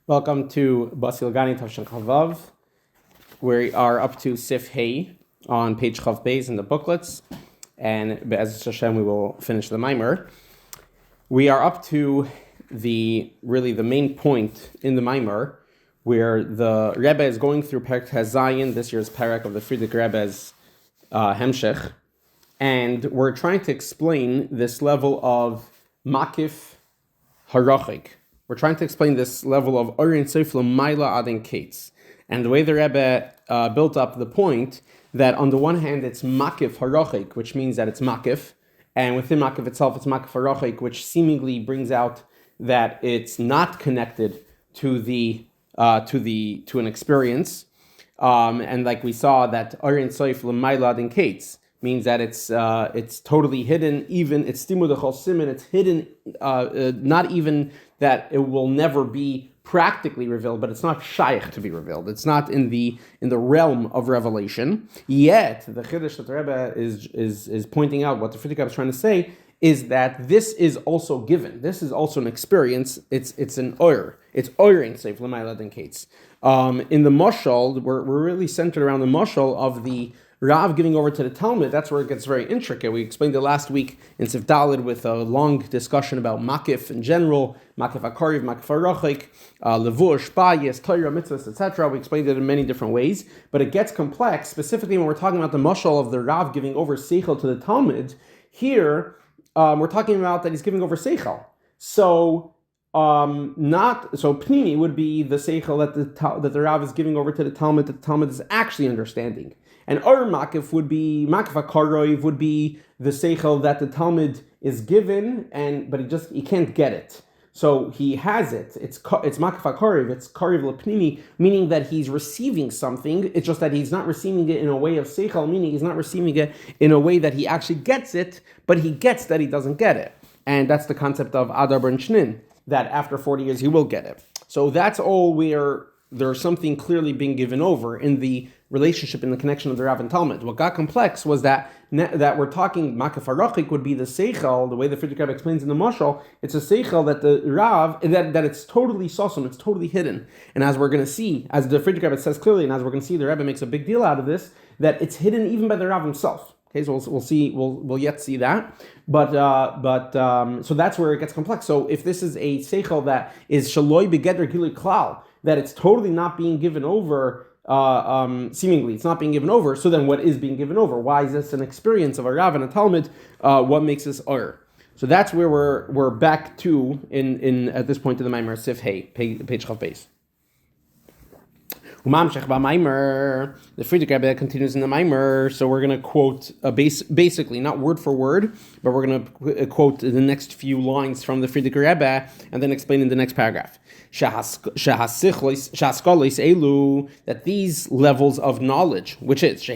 Welcome to Basi Legani Tavshin Chavav. We are up to Sif Hey on page Chav Beis in the booklets, and Be'ez Hashem we will finish the Maamer. We are up to the main point in the Maamer, where the Rebbe is going through Perek Hazayin, this year's Perek of the Friedrich Rebbe's Hemshech, and we're trying to explain this level of Mekif Harchok. We're trying to explain this level of Orin Seifla Maila Adin Kates. And the way the Rebbe built up the point that on the one hand it's Mekif Harchok, which means that it's Mekif, and within Mekif itself it's Mekif Harchok, which seemingly brings out that it's not connected to an experience. And like we saw that Orin Seifla Maila Adin Kates means that it's totally hidden, even it's stimul dechol simin, it's hidden, not even that it will never be practically revealed, but it's not shaykh to be revealed. It's not in the realm of revelation. Yet the chiddush that the Rebbe is pointing out, what the Friedrich Rebbe is trying to say, is that this is also given. This is also an experience. It's an oyer. It's oyering safe l'mayla den kates. In the mashal, we're really centered around the mashal of the Rav giving over to the Talmud. That's where it gets very intricate. We explained it last week in Sif Daled with a long discussion about Mekif in general, Mekif HaKariv, Mekif HaRachok, Levush, Bayis, Torah, Mitzvahs, etc. We explained it in many different ways, but it gets complex, specifically when we're talking about the mashal of the Rav giving over Seichel to the Talmud. Here, we're talking about that he's giving over Seichel. So Pnimi would be the Seichel that the Rav is giving over to the Talmud, that the Talmud is actually understanding. And Or Mekif would be, Mekif HaKariv would be the Seichel that the Talmud is given, but he can't get it. So he has it. It's Mekif HaKariv, it's Kariv L'Pnimi, meaning that he's receiving something. It's just that he's not receiving it in a way of Seichel, meaning he's not receiving it in a way that he actually gets it, but he gets that he doesn't get it. And that's the concept of Adar Ben Shnin, that after 40 years he will get it. So that's all where there's something clearly being given over in the relationship, in the connection of the Rav and Talmud. What got complex was that we're talking Mekif HaRachok would be the Seichel, the way the Friedrich Rebbe explains in the Mashal, it's a Seichel that the Rav, that it's totally sosom, it's totally hidden. And as we're going to see, as the Friedrich Rebbe says clearly, and as we're going to see, the Rebbe makes a big deal out of this, that it's hidden even by the Rav himself. Okay, so we'll see, we'll yet see that, but so that's where it gets complex. So if this is a Seichel that is Shaloi Begeder Gilui Klal, that it's totally not being given over, seemingly it's not being given over, so then what is being given over? Why is this an experience of a Rav and a Talmud? What makes this Ur? So that's where we're back to in at this point in the Maamer Sif Hey, page Chav Beis. The Friedrich Rebbe continues in the Maamer, so we're going to quote basically, not word for word, but we're going to quote the next few lines from the Friedrich Rebbe and then explain in the next paragraph. That these levels of knowledge, which is these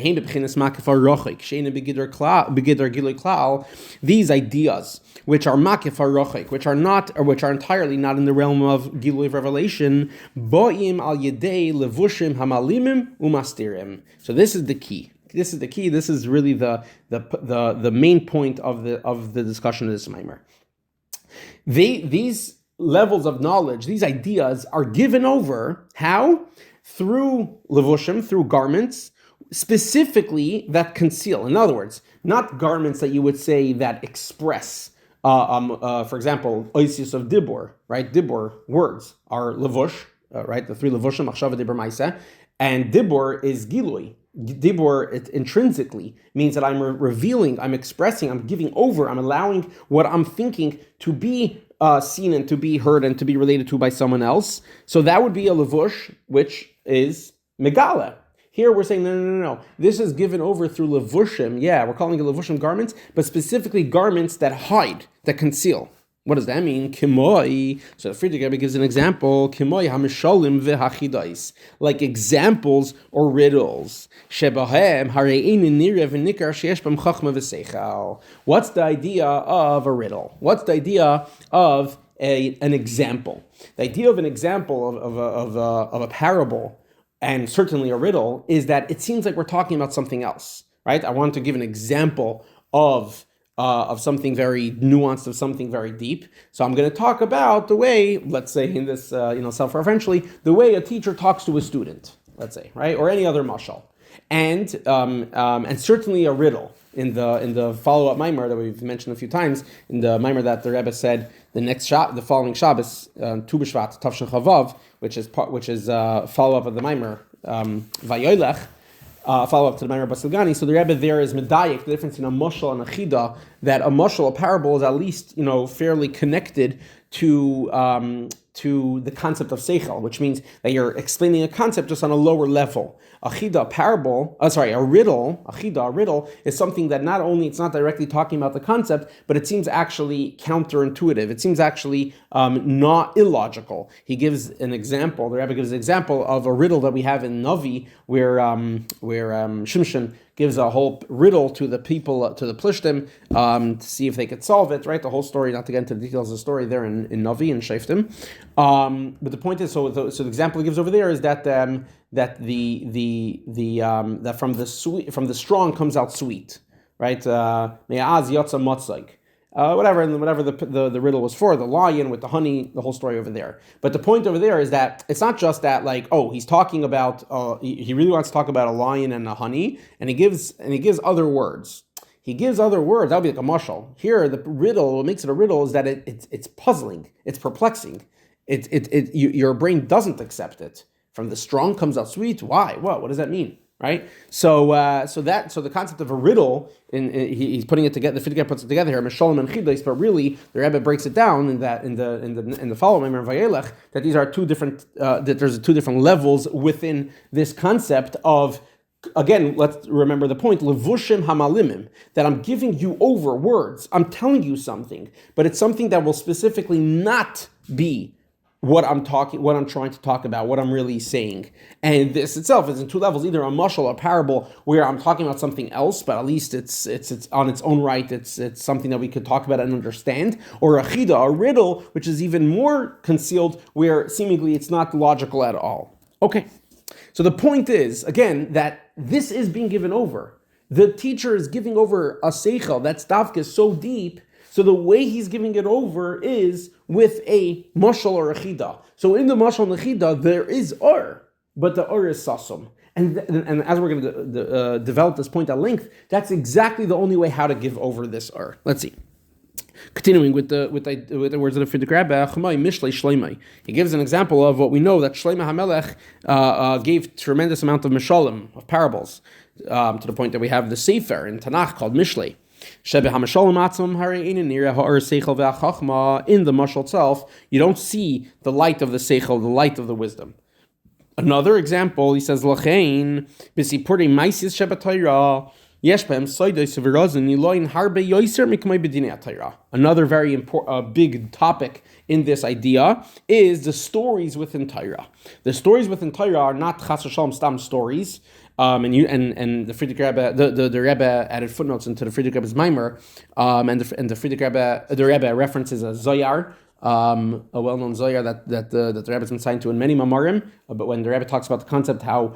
ideas, which are Mekif HaRachok, which are entirely not in the realm of Gilui of revelation, boim al yedei levushim hamalimim umastirim. So this is the key. This is really the main point of the discussion of this Maamer. These levels of knowledge, these ideas are given over, how? Through levushim, through garments, specifically that conceal. In other words, not garments that you would say that express, for example, oisius of dibur, right? Dibur, words, are levush, right? The three levushim, machshava, dibur, maase, and dibur is gilui. Dibur, it intrinsically means that I'm revealing, I'm expressing, I'm giving over, I'm allowing what I'm thinking to be seen and to be heard and to be related to by someone else. So that would be a levush, which is megala. Here we're saying, no. This is given over through levushim. Yeah, we're calling it levushim garments, but specifically garments that hide, that conceal. What does that mean? Kimoi. So Friedrich Rebbe gives an example. Kimoi hamishalim v'hachidais, like examples or riddles. Shebahem hareinin nirev v'nikar sheyesh b'm chachma v'seichal. What's the idea of a riddle? What's the idea of an example? The idea of an example of a parable, and certainly a riddle, is that it seems like we're talking about something else, right? I want to give an example of of something very nuanced, of something very deep. So I'm going to talk about the way, let's say in this, self-referentially, the way a teacher talks to a student, let's say, right, or any other mashal, and certainly a riddle. In the follow-up Maamar that we've mentioned a few times, in the Maamar that the Rebbe said the following Shabbos, Tu B'Shvat Tavshin Chavav, which is follow-up of the Maamar Vayoylech, follow-up to the Maamar Basi Legani. So the Rebbe there is medayik the difference in a mashal and a chida, that a mashal, a parable, is at least fairly connected to the concept of seichel, which means that you're explaining a concept just on a lower level. A riddle is something that not only it's not directly talking about the concept, but it seems actually counterintuitive. It seems actually not illogical. He gives an example. The Rebbe gives an example of a riddle that we have in Navi, where Shimshon gives a whole riddle to the people, to the Plishtim, to see if they could solve it, right? The whole story, not to get into the details of the story there in Navi and Sheftim. But the point is, so the example he gives over there is that that from the strong comes out sweet, right? Me'az yotza motzag. Whatever the riddle was for, the lion with the honey, the whole story over there. But the point over there is that it's not just that, like, he's talking about, he really wants to talk about a lion and a honey, and he gives other words. He gives other words. That would be like a mashal. Here, the riddle, what makes it a riddle is that it's puzzling, it's perplexing. Your brain doesn't accept it. From the strong comes out sweet. Why? What does that mean? Right? So the concept of a riddle, he's putting it together. The Frierdiker puts it together here, Mishalim and Chidais, but really the Rebbe breaks it down in the following Maamar Vayelech, that these are two different that there's two different levels within this concept of. Again, let's remember the point, levushim hamalimim, that I'm giving you over words. I'm telling you something, but it's something that will specifically not be what I'm trying to talk about, what I'm really saying. And this itself is in two levels, either a mashal, a parable, where I'm talking about something else, but at least it's on its own right, it's something that we could talk about and understand, or a chida, a riddle, which is even more concealed, where seemingly it's not logical at all. Okay. So the point is, again, that this is being given over. The teacher is giving over a seichel, that stavka is so deep, so the way he's giving it over is with a mashal or a chida. So in the mashal and the chida, there is or, but the or is sasum. And as we're going to develop this point at length, that's exactly the only way how to give over this or. Let's see. Continuing with the words of the Frierdiker Rebbe, Mishlei Shleimai. He gives an example of what we know that Shlomo HaMelech gave tremendous amount of mishalim, of parables, to the point that we have the Sefer in Tanakh called Mishlei. In the mashal itself, you don't see the light of the seichel, the light of the wisdom. Another example, he says, Lachein, Bisipuri Maisis Shabbatayra. Another very important, big topic in this idea is the stories within Torah. The stories within Torah are not chas v'shalom stam stories. And the Frierdiker Rebbe, the Rebbe added footnotes into the Frierdiker Rebbe's Maamar, and the Frierdiker Rebbe references a Zoyar, a well-known Zoyar that the Rebbe's been signed to in many Maamarim. But when the Rebbe talks about the concept how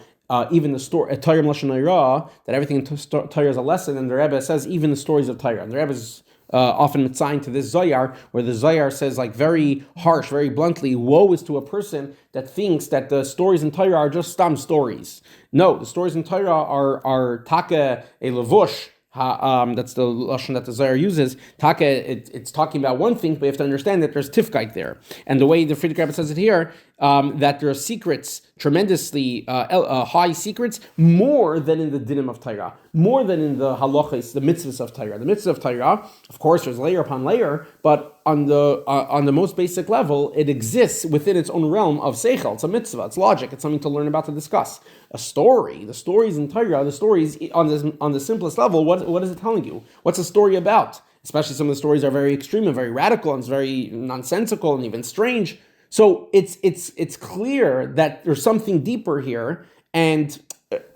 even the story Torah Lashon Hara, that everything in Torah is a lesson, and the Rebbe says even the stories of Torah. And the Rebbe is often assigned to this Zoyar, where the Zoyar says, like, very harsh, very bluntly, woe is to a person that thinks that the stories in Torah are just stam stories. No, the stories in Torah are take a levush. That's the lashon that the Zohar uses. It's talking about one thing, but you have to understand that there's tifkite there. And the way the Frierdiker Rebbe says it here, that there are secrets, tremendously high secrets, more than in the dinim of Torah, more than in the halachas, the mitzvahs of Torah. The mitzvahs of Torah, of course, there's layer upon layer, but on the most basic level, it exists within its own realm of seichel. It's a mitzvah, it's logic, it's something to learn about, to discuss. A story, the stories in Torah, the stories on the simplest level, what is it telling you? What's a story about? Especially some of the stories are very extreme and very radical and it's very nonsensical and even strange. So it's clear that there's something deeper here, and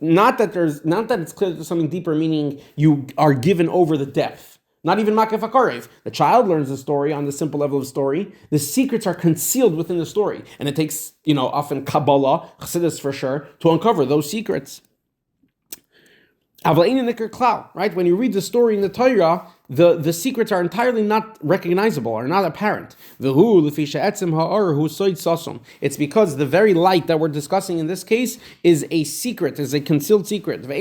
not that it's clear that there's something deeper, meaning you are given over the depth. Not even Ma'akef HaKarev. The child learns the story on the simple level of story. The secrets are concealed within the story, and it takes often Kabbalah, Chassidus for sure, to uncover those secrets. Right? When you read the story in the Torah, the secrets are entirely not recognizable, are not apparent. It's because the very light that we're discussing in this case is a secret, is a concealed secret. The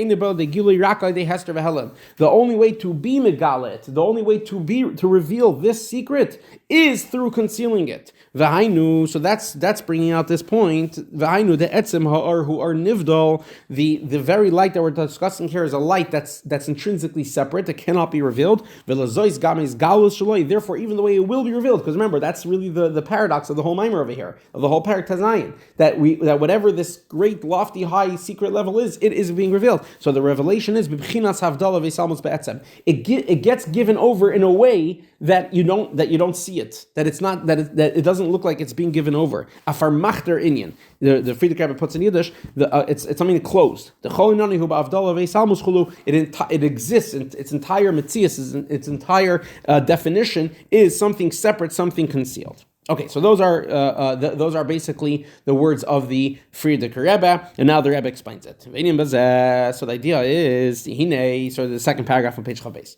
only way to be megalit, the only way to reveal this secret is through concealing it. So that's bringing out this point. The very light that we're discussing here is a light that's intrinsically separate, it cannot be revealed. Therefore, even the way it will be revealed, because remember, that's really the paradox of the whole Maamer over here, of the whole Parak Tazayin, that whatever this great, lofty, high secret level is, it is being revealed. So the revelation is it gets given over in a way that you don't see it, that it doesn't look like it's being given over. Afar machter inyan. The Friedrich Rebbe puts in Yiddish, it's something closed. The it exists in its entire metzius, its entire definition is something separate, something concealed. Okay, so those are basically the words of the Friedrich Rebbe, and now the Rebbe explains it. So the idea is, so the second paragraph on page Chavez.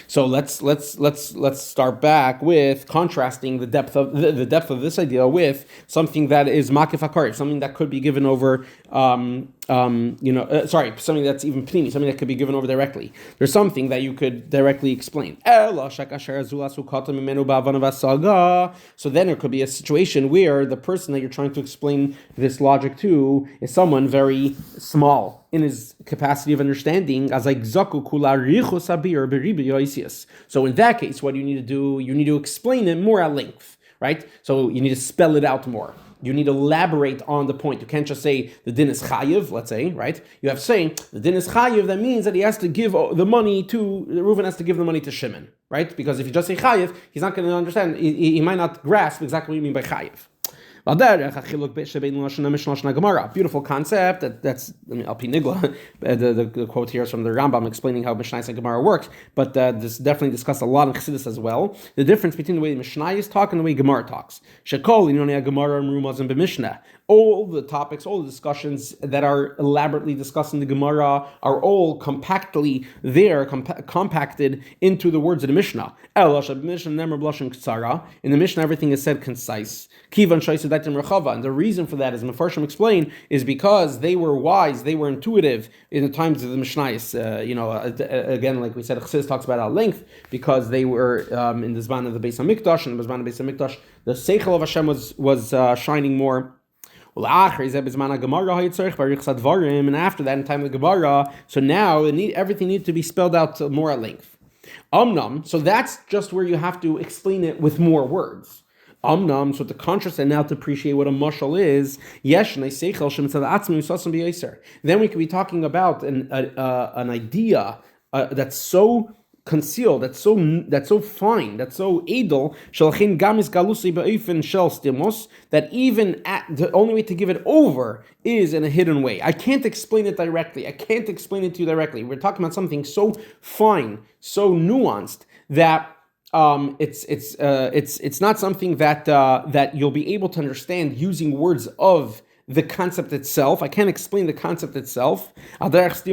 So let's start back with contrasting the depth of this idea with something that is makif hakar, something that could be given over, something that's even pnimi, something that could be given over directly. There's something that you could directly explain. So then there could be a situation where the person that you're trying to explain this logic to is someone very small in his capacity of understanding. So in that case, what you need to do, you need to explain it more at length, right? So you need to spell it out more. You need to elaborate on the point. You can't just say the din is chayiv, let's say, right? You have to say the din is chayiv. That means that he has to give the money to Reuven, has to give the money to Shimon, right? Because if you just say chayiv, he's not going to understand. He might not grasp exactly what you mean by chayiv. Beautiful concept. That's Alpi Nigla. The quote here is from the Rambam explaining how Mishnayos and Gemara works. But this definitely discussed a lot in Chassidus as well. The difference between the way Mishnayos talk and the way Gemara talks. Shekol inonei Gemara and Rumazim b'Mishnah. All the topics, all the discussions that are elaborately discussed in the Gemara are all compacted into the words of the Mishnah. In the Mishnah, everything is said concise. And the reason for that, as Mefarshim explain, is because they were wise, they were intuitive in the times of the Mishnayos. Again, like we said, Chassidus talks about at length, because they were in the Zman of the Beis HaMikdash, and the Zman of the Beis HaMikdash, the Seichel of Hashem was shining more. And after that, in time of the Gemara, so now everything needs to be spelled out more at length. So that's just where you have to explain it with more words. So to contrast and now to appreciate what a mashal is, then we could be talking about an idea that's so concealed, that's so fine, that's so edel, that even the only way to give it over is in a hidden way. I can't explain it directly. I can't explain it to you directly. We're talking about something so fine, so nuanced that it's not something that you'll be able to understand using words of the concept itself. I can't explain the concept itself. That's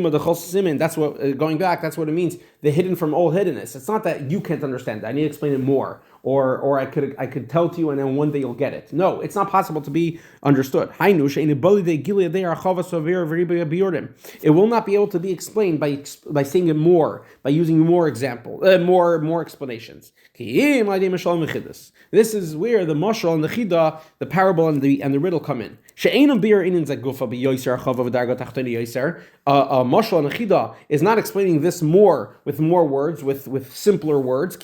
what, going back, that's what it means, the hidden from all hiddenness. It's not that you can't understand it. I need to explain it more. Or I could tell to you and then one day you'll get it. No, it's not possible to be understood. It will not be able to be explained by saying it more, by using more more explanations. This is where the mashal and the chida, the parable and the riddle come in. A mashal and a chida is not explaining this more with more words, with simpler words.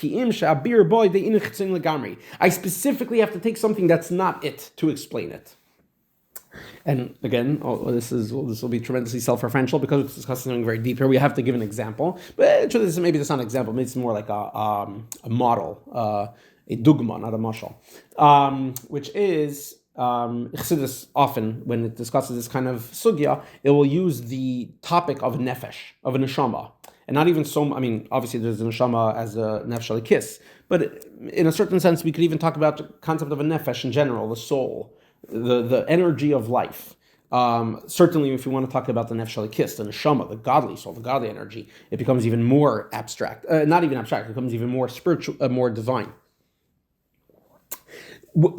I specifically have to take something that's not it to explain it. And again, this will be tremendously self-referential because it's discussing something very deep here. We have to give an example, but maybe that's not an example. Maybe it's more like a model, a dugma, not a mashal, which is Chassidus often, when it discusses this kind of sugya, it will use the topic of nefesh, of a neshama. And not even so, obviously there's a neshama as a nefesh kiss, but in a certain sense, we could even talk about the concept of a nefesh in general, the soul, the energy of life. Certainly, if you want to talk about the nefesh halikis, the neshama, the godly soul, the godly energy, it becomes even more abstract. Not even abstract; it becomes even more spiritual, more divine.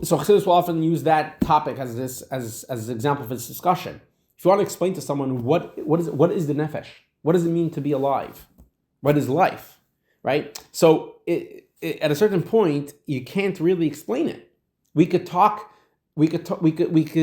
So Chassidus will often use that topic as an example of this discussion. If you want to explain to someone what is the nefesh, what does it mean to be alive, what is life, right? So at a certain point, you can't really explain it. We could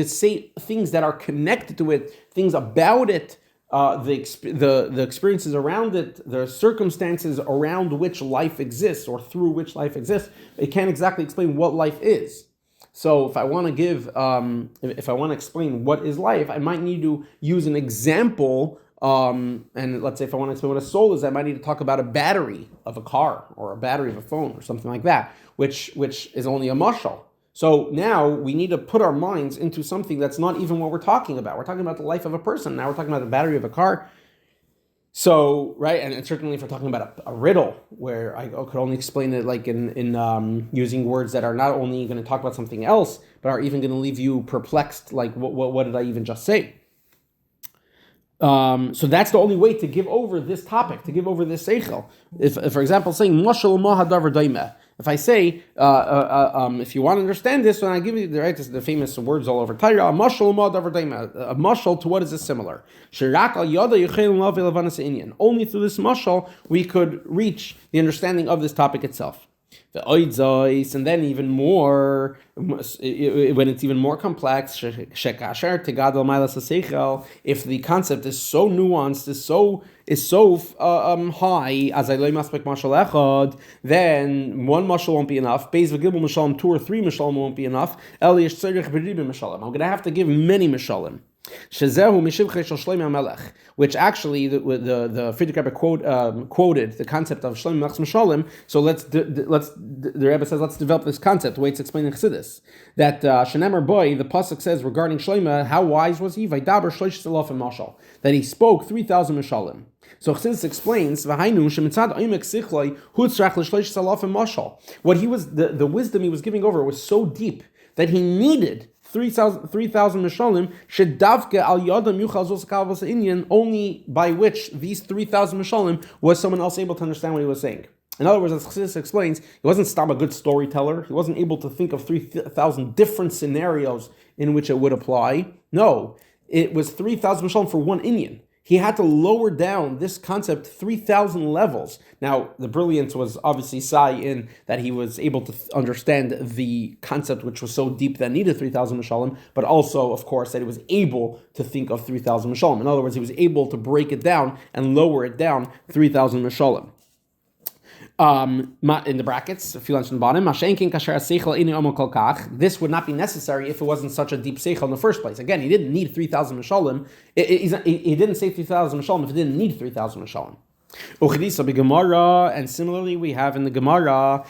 say things that are connected to it, things about it, the experiences around it, the circumstances around which life exists or through which life exists. It can't exactly explain what life is. So if I want to explain what is life, I might need to use an example. And let's say if I want to explain what a soul is, I might need to talk about a battery of a car or a battery of a phone or something like that, which is only a mashal. So now we need to put our minds into something that's not even what we're talking about. We're talking about the life of a person. Now we're talking about the battery of a car. So, right, and certainly if we're talking about a riddle, where I could only explain it like in using words that are not only going to talk about something else, but are even going to leave you perplexed, like what did I even just say? So that's the only way to give over this topic, to give over this seichel. If for example, saying Mashal ma hadavar daimeh. If I say, if you want to understand this, when I give you the famous words all over Torah, Mashal ma hadavar daimeh. A mashal, to what is it similar? Shirak al yada yichel lav elavanas inyan. Only through this mashal we could reach the understanding of this topic itself. And then even more, when it's even more complex, if the concept is so nuanced, is so high, then one mashal won't be enough. 2 or 3 mashalim won't be enough. I'm going to have to give many mashalim. Which actually the Friedrich Rebbe quoted the concept of Shlomo Melech's Mishalim. So the Rebbe says let's develop this concept the way it's explained in Chassidus. That Shenemer Boy, the pasuk says regarding Shlomo, how wise was he? Vaydaber 3,000 mashal, that he spoke 3,000 mishalim. So Chassidus explains what he was the wisdom he was giving over was so deep that he needed 3,000 mishalim shedavke al yadam yuchal zos kavos inyan, only by which these 3,000 mishalim was someone else able to understand what he was saying. In other words, as Chassidus explains, he wasn't Stam a good storyteller. He wasn't able to think of 3,000 different scenarios in which it would apply. No, it was 3,000 mishalim for one inyan. He had to lower down this concept 3,000 levels. Now, the brilliance was obviously in that he was able to understand the concept which was so deep that needed 3,000 mishalim, but also, of course, that he was able to think of 3,000 mishalim. In other words, he was able to break it down and lower it down 3,000 mishalim. In the brackets, if you lunch on the bottom, this would not be necessary if it wasn't such a deep seichel in the first place. Again, he didn't need 3,000 mishalim. He didn't say 3,000 mishalim if he didn't need 3,000 mishalim. And similarly, we have in the Gemara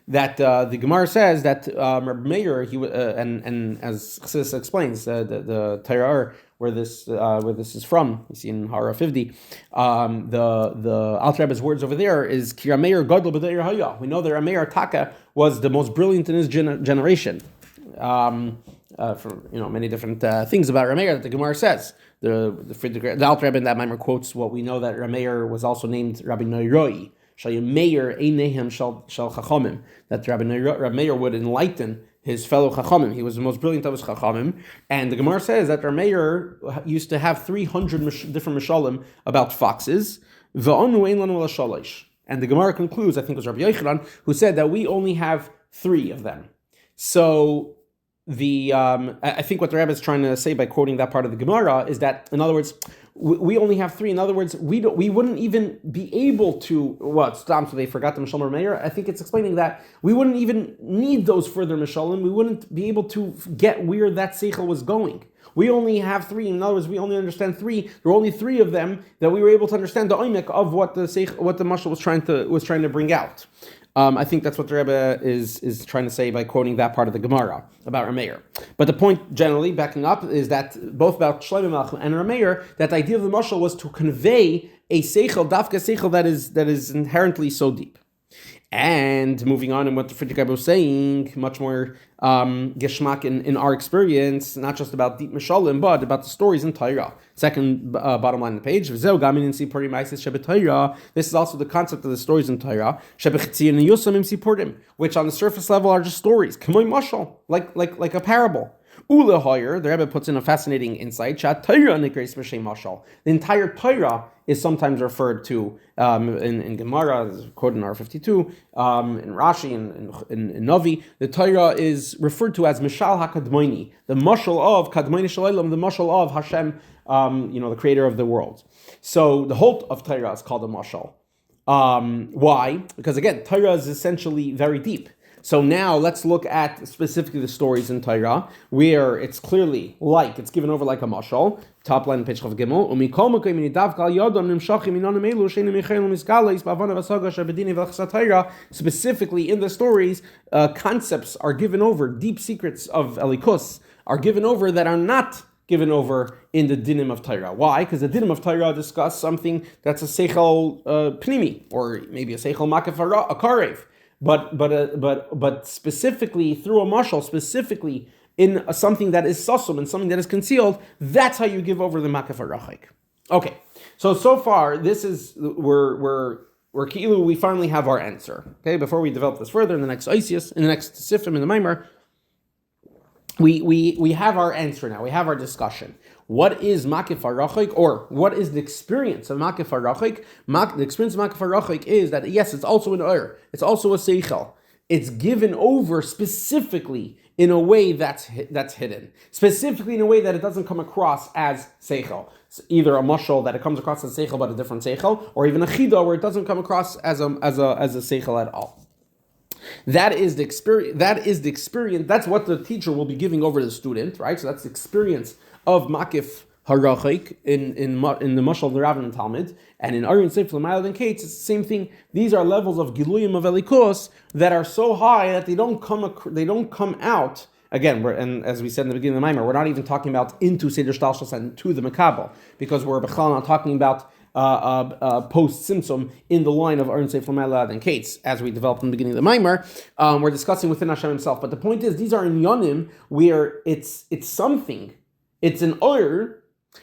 that the Gemara says that Reb Meir, and as Chassidus explains, the Torah where this is from, you see in Hara 50, the Alter Rebbe's words over there is Ki Rameir Gadol B'Deir Haya. We know that Rameir Taka was the most brilliant in his generation. For many different things about Rameir that the Gemara says. The Alter Rebbe in that Maamer quotes what we know that Rameir was also named Rabbi Noiroi. That Rabbi Meir would enlighten his fellow Chachamim. He was the most brilliant of his Chachamim. And the Gemara says that Rabbi Meir used to have 300 different mishalim about foxes. And the Gemara concludes, I think it was Rabbi Yochanan, who said that we only have 3 of them. So I think what the Rebbe is trying to say by quoting that part of the Gemara is that, in other words, we only have 3. In other words, we wouldn't even be able to. So they forgot the Mishalim Meir. I think it's explaining that we wouldn't even need those further Mishalim. We wouldn't be able to get where that seichel was going. We only have 3. In other words, we only understand 3. There were only 3 of them that we were able to understand the oimek of what the mashal was trying to bring out. I think that's what the Rebbe is trying to say by quoting that part of the Gemara about Rameir. But the point, generally, backing up, is that both about Shlomo Melech and Rameir, that the idea of the mashal was to convey a seichel, dafka seichel that is inherently so deep. And moving on, and what the Friedrich Rebbe was saying, much more geschmack in our experience, not just about deep mishalim, but about the stories in Torah. Second bottom line on the page. This is also the concept of the stories in Torah, which on the surface level are just stories, like a parable. Ulahoyer, the Rebbe puts in a fascinating insight. The entire Torah is sometimes referred to in Gemara, quoted in R52, in Rashi, in Novi. The Torah is referred to as Mishal HaKadmoini, the mashal of Kadmoini Shalom, the mashal of Hashem, the creator of the world. So the whole of Torah is called a mashal. Why? Because again, Torah is essentially very deep. So now let's look at specifically the stories in Torah, where it's clearly it's given over like a mashal. Top line, page Chav Gimel. Specifically in the stories, concepts are given over, deep secrets of Elikus are given over that are not given over in the dinim of Torah. Why? Because the dinim of Torah discuss something that's a seichel pnimi, or maybe a seichel makif a karev. But specifically through a mashal, specifically in something that is sasum and something that is concealed, that's how you give over the makif harachik. Okay, so far this is we're ki'ilu, we finally have our answer. Okay, before we develop this further in the next Isius, in the next Sifrim, in the Maamar, we have our answer now. We have our discussion. What is Makif HaRachik, or what is the experience of Makif HaRachik? The experience of Makif HaRachik is that, yes, it's also an Ur, it's also a Seichel. It's given over specifically in a way that's hidden. Specifically in a way that it doesn't come across as Seichel. It's either a mashal that it comes across as Seichel but a different Seichel, or even a Chida where it doesn't come across as a Seichel at all. That is the experience. That's what the teacher will be giving over to the student, right? So that's the experience of Makif HaRachik in the Mashal of the Rav and Talmud, and in Aryan Sefer L'Mayel and Kates, it's the same thing. These are levels of Giluyim of Elikos that are so high that they don't come out. Again, and as we said in the beginning of the Maamar, we're not even talking about into Seder Shtalshos and to the Makabel, because we're not talking about post Simsum in the line of Aryan Sefer L'Mayel and Kates, as we developed in the beginning of the Maamar. We're discussing within Hashem Himself, but the point is, these are in Yonim where it's something. It's an Ur,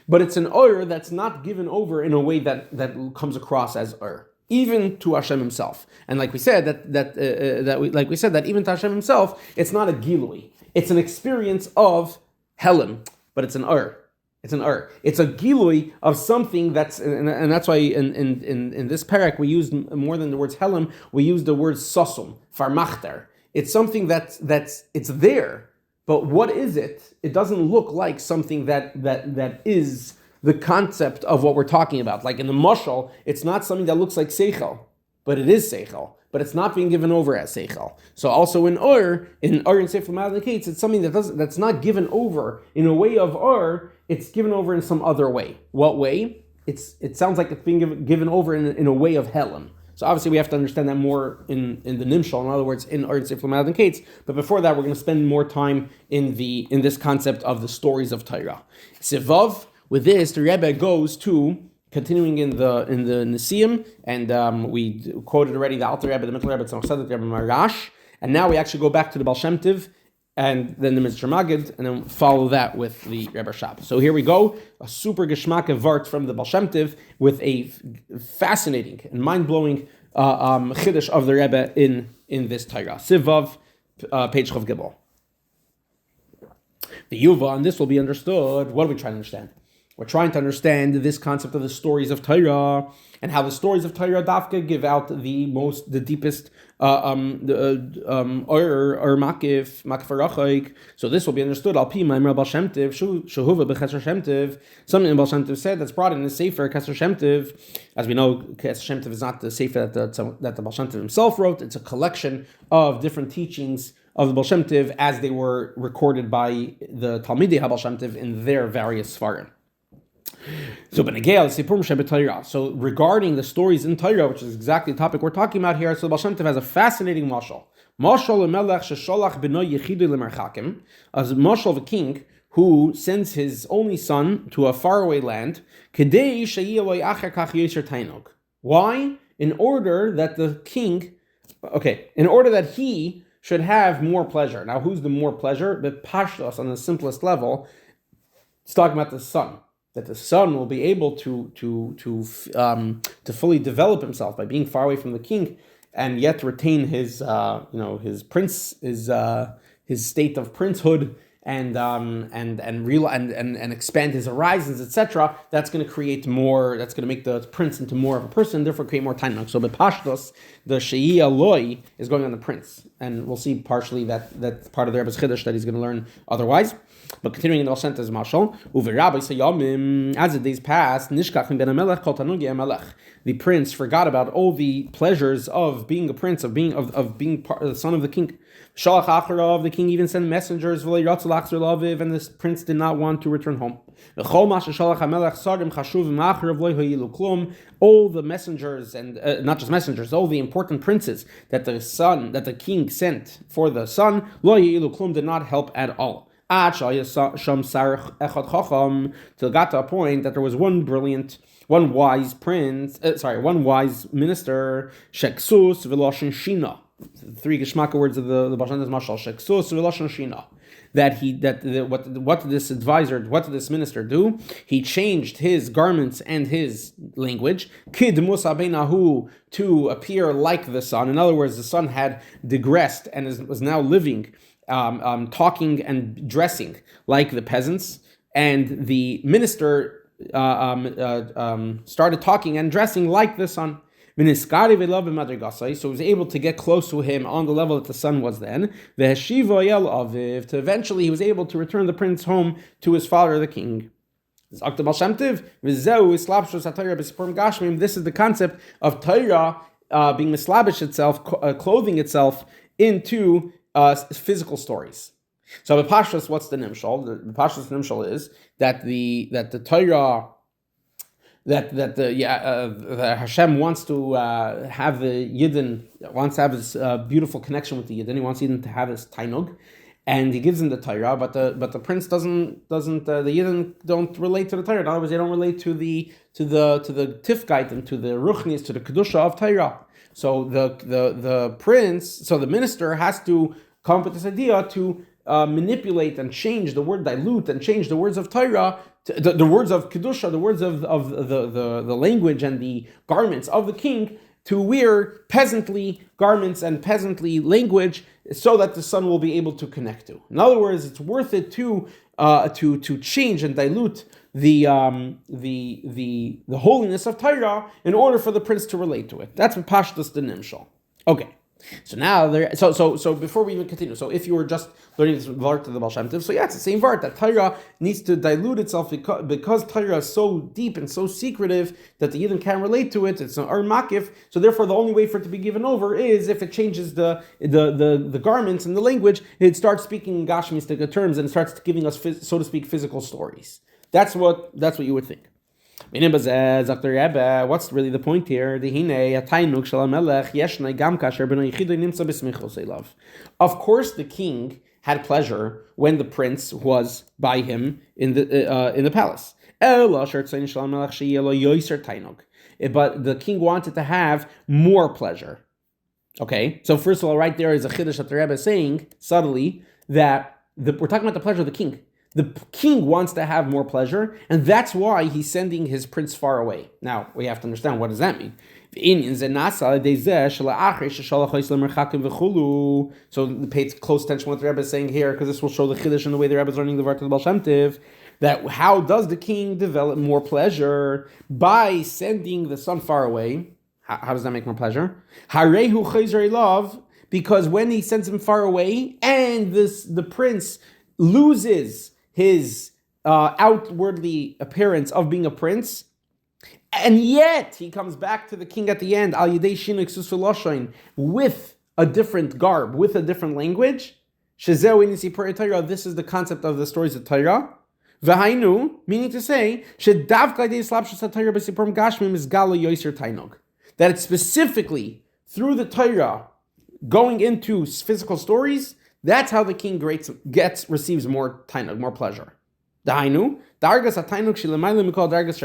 but it's an Ur that's not given over in a way that comes across as Ur, even to Hashem Himself. And like we said, that even to Hashem Himself, it's not a Gilui. It's an experience of Helim, but it's an Ur. It's an Ur. It's a Gilui of something that's, and that's why in this parak we use more than the words Helim, we use the word Sosum, Farmachter. It's something that's it's there. But what is it? It doesn't look like something that is the concept of what we're talking about. Like in the mashal, it's not something that looks like seichel, but it is seichel. But it's not being given over as seichel. So also in Ur and Sefer L'Mayel Kates, it's something that's not given over in a way of Ur. It's given over in some other way. What way? It sounds like it's being given over in a way of Helam. So obviously we have to understand that more in the Nimshal, in other words, in Ur and Sefer L'Mayel and Kates. But before that, we're going to spend more time in this concept of the stories of Torah. Sivav, with this, the Rebbe goes to, continuing in the Nesiim, and we quoted already the Alter Rebbe, the Middle Rebbe, the Tzemach Rebbe Marash, and now we actually go back to the Baal Shem Tov, and then the Mizra Magid, and then follow that with the Rebbe Shab. So here we go, a super Geschmack Vart from the Baal Shem Tov with a fascinating and mind-blowing Chiddush of the Rebbe in this Torah. Sivav, page Chav Gimel. The Yuva, and this will be understood. What are we trying to understand? We're trying to understand this concept of the stories of Torah and how the stories of Torah Dafka give out the deepest or makif harachik. So this will be understood. Al pi ma'amar Baal Shem Tov shehuva b'Chesar Shem Tov. Something Baal Shem Tov said that's brought in the Sefer Chesar Shem Tov. As we know, Chesar Shem Tov is not the Sefer that the Baal Shem Tov himself wrote. It's a collection of different teachings of the Baal Shem Tov as they were recorded by the Talmidei HaBaal Shem Tov in their various Sfarim. So regarding the stories in Torah, which is exactly the topic we're talking about here, so Baal Shem Tov has a fascinating mashal. Mashal lemelech shesholach beno yechidu lemerchakim, as mashal of a king who sends his only son to a faraway land. Kedei sheyeh lo acher kach yisher tainog. Why? In order that the king Okay, in order that he should have more pleasure. Now, who's the more pleasure? The pashtos, on the simplest level, it's talking about the son. That the son will be able to fully develop himself by being far away from the king, and yet retain his his prince, his state of princehood, and expand his horizons, etc. That's going to create more. That's going to make the prince into more of a person, therefore create more tainog. So the pashtos, the shei aloi, is going on the prince, and we'll see partially that's part of the Rebbe's chiddush that he's going to learn otherwise. But continuing in the Shentas Mashal, as the days passed, the prince forgot about all the pleasures of being a prince, of being the son of the king. The king even sent messengers, and this prince did not want to return home. All the messengers, and not just messengers, all the important princes that the king sent for the son, did not help at all. Till it got to a point that there was one wise minister, Sheksus v'loshen shina. Three geschmacka words of the Bashantas Mashal, Sheksus v'loshen shina. What did this minister do? He changed his garments and his language, kid musa beinahu, to appear like the son. In other words, the son had digressed and was now living, talking and dressing like the peasants, and the minister started talking and dressing like the son. So he was able to get close to him on the level that the son was then. To eventually he was able to return the prince home to his father, the king. This is the concept of Torah being mislabish itself, clothing itself into physical stories. So the Pashas, what's the nimshal? The Pashas nimshal is that the Torah, that Hashem wants to have the Yidden, wants to have this beautiful connection with the Yidden. He wants Yidden to have this tainog, and he gives them the Torah, but the prince doesn't the Yidden don't relate to the Torah. In other words, they don't relate to the tifgait and to the ruchnis, to the kedusha of Torah. So the prince, so the minister has to come up with this idea to manipulate and change the word dilute and change the words of Torah, the words of kedusha, the words of the language and the garments of the king, to wear peasantly garments and peasantly language, so that the son will be able to connect to. In other words, it's worth it to change and dilute the holiness of Torah in order for the prince to relate to it. That's what Pashtus the Nimshal. Okay. So now so before we even continue, so if you were just learning this vart of the Baal Shem Tov, so yeah, it's the same vart, that Torah needs to dilute itself because Torah is so deep and so secretive that the Yidden can't relate to it. It's an mekif, so therefore the only way for it to be given over is if it changes the garments and the language. It starts speaking in Gashmistic terms and starts giving us, so to speak, physical stories. That's what you would think. What's really the point here? Of course, the king had pleasure when the prince was by him in the palace. But the king wanted to have more pleasure. Okay, so first of all, right there is a chiddush that the Rebbe is saying subtly that we're talking about the pleasure of the king. The king wants to have more pleasure, and that's why he's sending his prince far away. Now, we have to understand, what does that mean? So pay close attention to what the Rebbe is saying here, because this will show the chiddush in the way the Rebbe is learning the Vart of the Baal Shem Tov, that how does the king develop more pleasure? By sending the son far away. How does that make more pleasure? Harehu chayzer love, because when he sends him far away, and the prince loses his outwardly appearance of being a prince, and yet he comes back to the king at the end, al yidei shinu ksus v'loshoin, with a different garb, with a different language. Shezeu inisi Torah. This is the concept of the stories of Torah. V'hainu, meaning to say, shedavka yidei slapshus haTorah b'sipurim gashmim is gala yoser tainog. That it's specifically through the Torah going into physical stories. That's how the king receives more tainog, more pleasure. Dahainu, dargas atainug shilamayla mikol dargas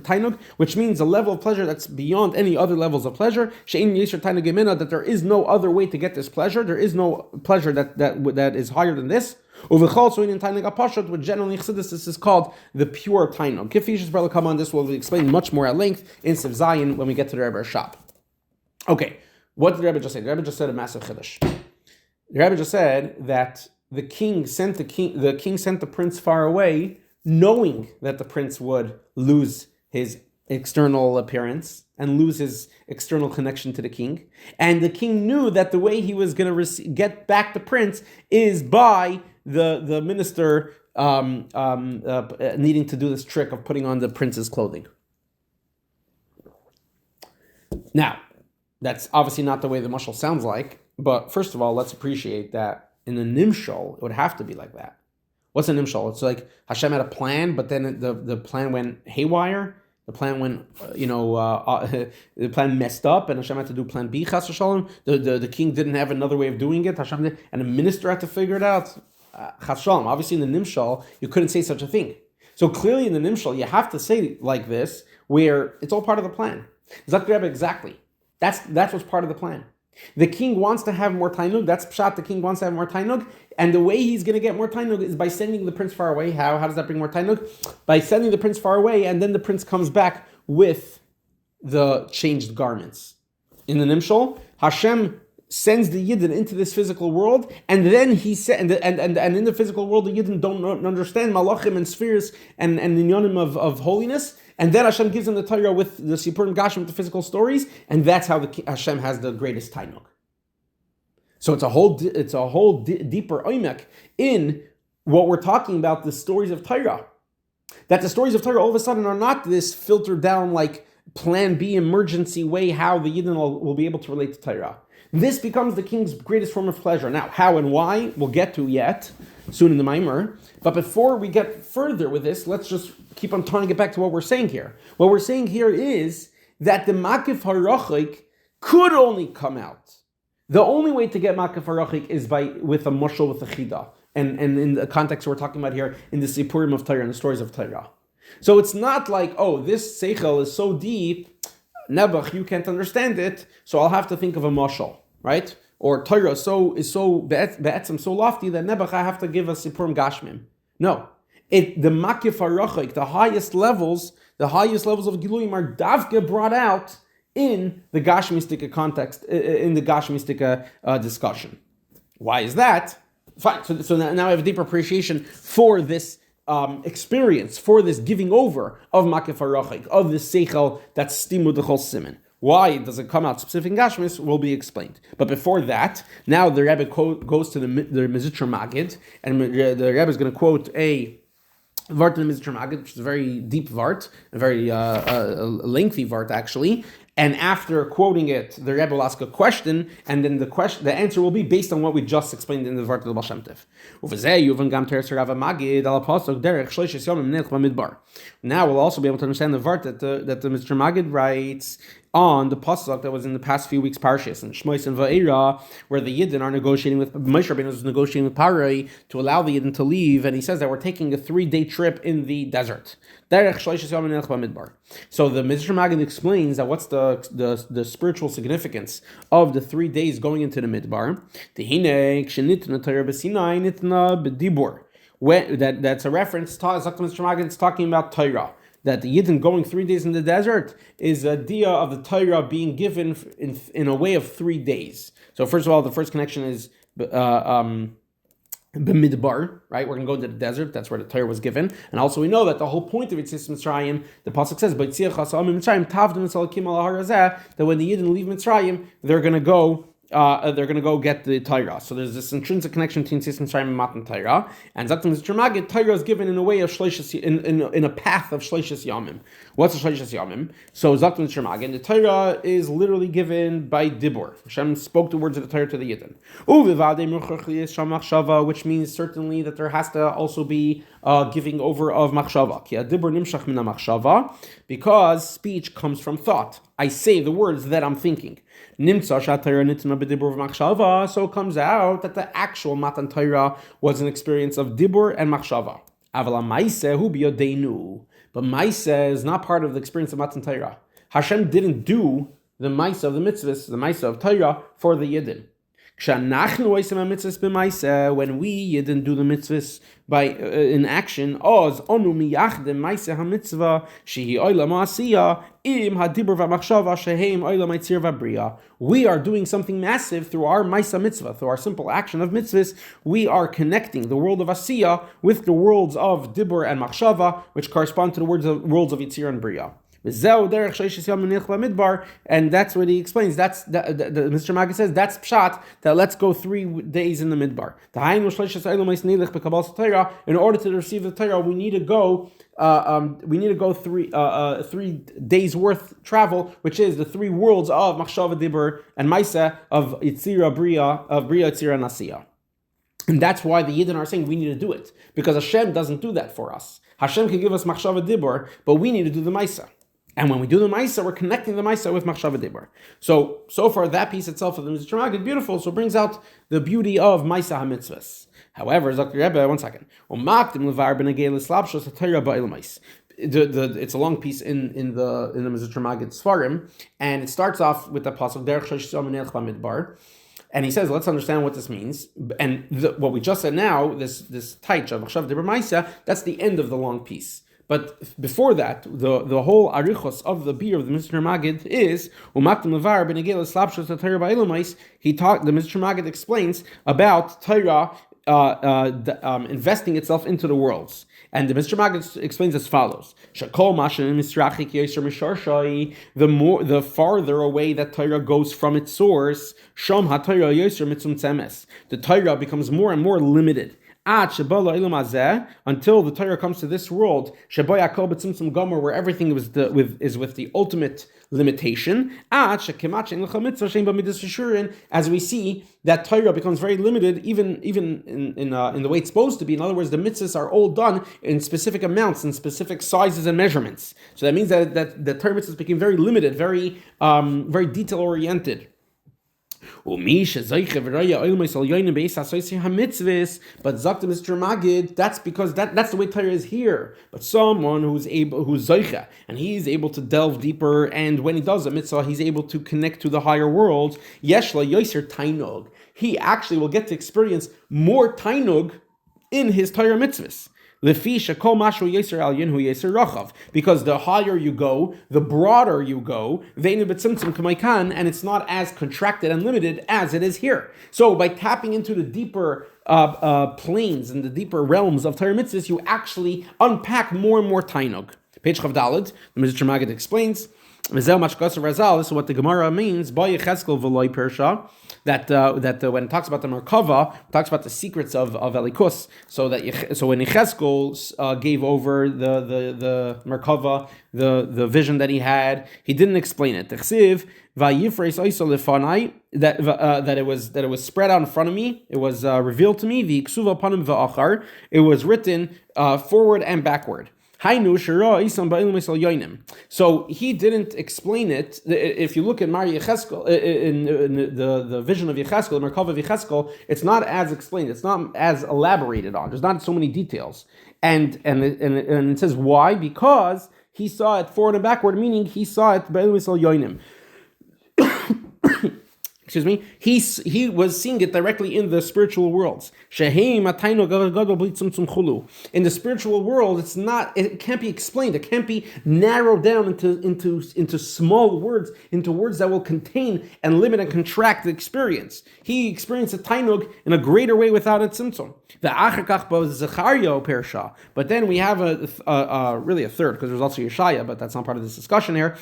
tainug, which means a level of pleasure that's beyond any other levels of pleasure. She'in yisher tainug gemina, that there is no other way to get this pleasure. There is no pleasure that is higher than this. Uvechol so in tainug apashut, which generally chassidus this is called the pure tainug. Kifish's brother come on this will be explained much more at length in Siv Zayin when we get to the Rebbe's shop. Okay, what did the Rebbe just say? The Rebbe just said a massive chiddush. The Rebbe just said that the king sent the prince far away, knowing that the prince would lose his external appearance and lose his external connection to the king. And the king knew that the way he was going to get back the prince is by the minister needing to do this trick of putting on the prince's clothing. Now, that's obviously not the way the mashal sounds like, but first of all, let's appreciate that in the nimshal, it would have to be like that. What's a nimshal? It's like Hashem had a plan, but then the plan went haywire. The plan went, the plan messed up, and Hashem had to do plan B, chas v'shalom. The king didn't have another way of doing it. Hashem did, and the minister had to figure it out. Chas v'shalom. Obviously, in the nimshal, you couldn't say such a thing. So clearly, in the nimshal, you have to say like this, where it's all part of the plan. Exactly. That's what's part of the plan. The king wants to have more tainug. That's pshat. The king wants to have more tainug, and the way he's going to get more tainug is by sending the prince far away. How does that bring more tainug? By sending the prince far away, and then the prince comes back with the changed garments. In the nimshal, Hashem sends the Yidden into this physical world, and then he said, and in the physical world, the Yidden don't understand malachim and spheres and ninyonim of holiness. And then Hashem gives them the Torah with the Sipurim Gashim, with the physical stories, and that's how Hashem has the greatest Ta'nug. So it's a whole deeper oimek in what we're talking about, the stories of Torah. That the stories of Torah all of a sudden are not this filtered down like plan B emergency way how the Yidden will be able to relate to Torah. This becomes the king's greatest form of pleasure. Now, how and why, we'll get to yet, soon in the Maamar. But before we get further with this, let's just keep on trying to get back to what we're saying here. What we're saying here is that the Mקיף harchok could only come out. The only way to get Mקיף harchok is with a mashal, with a chida. And in the context we're talking about here, in the Sipurim of Torah and the stories of Torah. So it's not like, oh, this seichel is so deep, Nebuch, you can't understand it, so I'll have to think of a mashal, right? Or Torah is so be'etzem, so lofty that Nebuch, I have to give a Sipurim Gashmim. No. The Mקיף harchok, the highest levels of Giluim are davke brought out in the Gashmistika context, in the Gashmistika discussion. Why is that? Fine. So now I have a deeper appreciation for this experience, for this giving over of Mקיף harchok, of the seichel that's stimud the chol siman. Why does it come out specific in Gashmis will be explained. But before that, now the Rebbe goes to the Mizitra Magid, and the Rebbe is going to quote a vart in the Mizitra Magid, which is a very deep vart, a very lengthy vart actually. And after quoting it, the Rebbe will ask a question, and then the answer will be based on what we just explained in the vart of the Baal Shem Tov. Now we'll also be able to understand the vart that the Mr. Magid writes on the pasuk that was in the past few weeks parshas and Shmois and Va'era, where the Yidden are negotiating with Moshe Rabbeinu was negotiating with Parai to allow the Yidden to leave, and he says that we're taking a 3-day trip in the desert. So the Mr. Magid explains that what's the spiritual significance of the 3 days going into the Midbar. That's a reference to Mr. Magid. It's talking about Torah. That the Yidden going 3 days in the desert is a dia of the Torah being given in a way of 3 days. So first of all, the first connection is b'midbar, right? We're going to go into the desert. That's where the Torah was given. And also we know that the whole point of Yetzias Mitzrayim, the pasuk says, that when the Yidden leave Mitzrayim, they're going to go get the Torah. So there's this intrinsic connection between Yetzias Mitzrayim and Matan Torah. And Zaktim Mr. Magid, Torah is given in a way of Shleishas, in a path of Shleishas Yamim. What's a Shleishas Yamim? So Zaktim Mr. Magid, the Torah is literally given by Dibur. Hashem spoke the words of the Torah to the Yidden. Which means certainly that there has to also be giving over of machshava. Because speech comes from thought. I say the words that I'm thinking. So it comes out that the actual Matan Torah was an experience of dibur and machshava. Avala Maase hu biyodeinu. But Maase is not part of the experience of Matan Torah. Hashem didn't do the Maase of the mitzvahs, the Maase of Torah, for the Yidden. When we Yidden do the mitzvahs by in action, we are doing something massive through our Maisa mitzvah, through our simple action of mitzvahs. We are connecting the world of Asiya with the worlds of Dibur and Machshava, which correspond to the worlds of Yitzir and Bria. And that's what he explains. That's Mr. Maggid says that's pshat, that let's go 3 days in the midbar. In order to receive the Torah, we need to go 3 days worth travel, which is the 3 worlds of Machshava, Dibur, and Maisa, of Yitzira, Bria, Yitzira, and Asiya. And that's why the Yidden are saying we need to do it, because Hashem doesn't do that for us. Hashem can give us Machshava, Dibur, but we need to do the Maisa. And when we do the Maisa, we're connecting the Maisa with Machshava Dibur. So far, that piece itself of the Mr. Maggid is beautiful, so it brings out the beauty of Maisa HaMitzvahs. However, Dr. Rebbe, one second. It's a long piece in the Mr. Maggid Svarim, and it starts off with the pasuk Derech Shesham Nelch Bamidbar. And he says, let's understand what this means. And what we just said now, this taich of Machshava Dibur Maisa, that's the end of the long piece. But before that, the whole arichos of the beer of the Mr. Maggid is the Mr. Maggid explains about Torah investing itself into the worlds. And the Mr. Maggid explains as follows: the farther away that Torah goes from its source, the Torah becomes more and more limited. Until the Torah comes to this world, where everything is with the ultimate limitation. As we see that Torah becomes very limited, even in the way it's supposed to be. In other words, the mitzvahs are all done in specific amounts, in specific sizes and measurements. So that means that the Torah mitzvahs became very limited, very detail oriented. But Zakta Mr. Maggid, that's because that's the way Torah is here. But someone who's Zoicha, and he's able to delve deeper, and when he does a mitzvah, he's able to connect to the higher world. Yeshla Yoser Tainog. He actually will get to experience more Tainog in his Torah mitzvahs. Because the higher you go, the broader you go, and it's not as contracted and limited as it is here. So by tapping into the deeper planes and the deeper realms of Torah mitzvahs, you actually unpack more and more Tainog. Page Chav Daled, the Mr. Maggid explains, this is what the Gemara means, that when it talks about the Merkava, it talks about the secrets of Elikus. So when Yechezkel gave over the Merkava, the vision that he had, he didn't explain it. That it was spread out in front of me, it was revealed to me. It was written forward and backward. So he didn't explain it. If you look at Mari Yechezkel, in the vision of Yechezkel, the Merkava of Yechezkel, it's not as explained. It's not as elaborated on. There's not so many details. And it says why? Because he saw it forward and backward, meaning he saw it Ba'il Misal Yoinim. Excuse me, he was seeing it directly in the spiritual worlds. In the spiritual world, it can't be explained, it can't be narrowed down into small words, into words that will contain and limit and contract the experience. He experienced a tainug in a greater way without a tzimtzum. But then we have really a third, because there's also Yeshaya, but that's not part of this discussion here.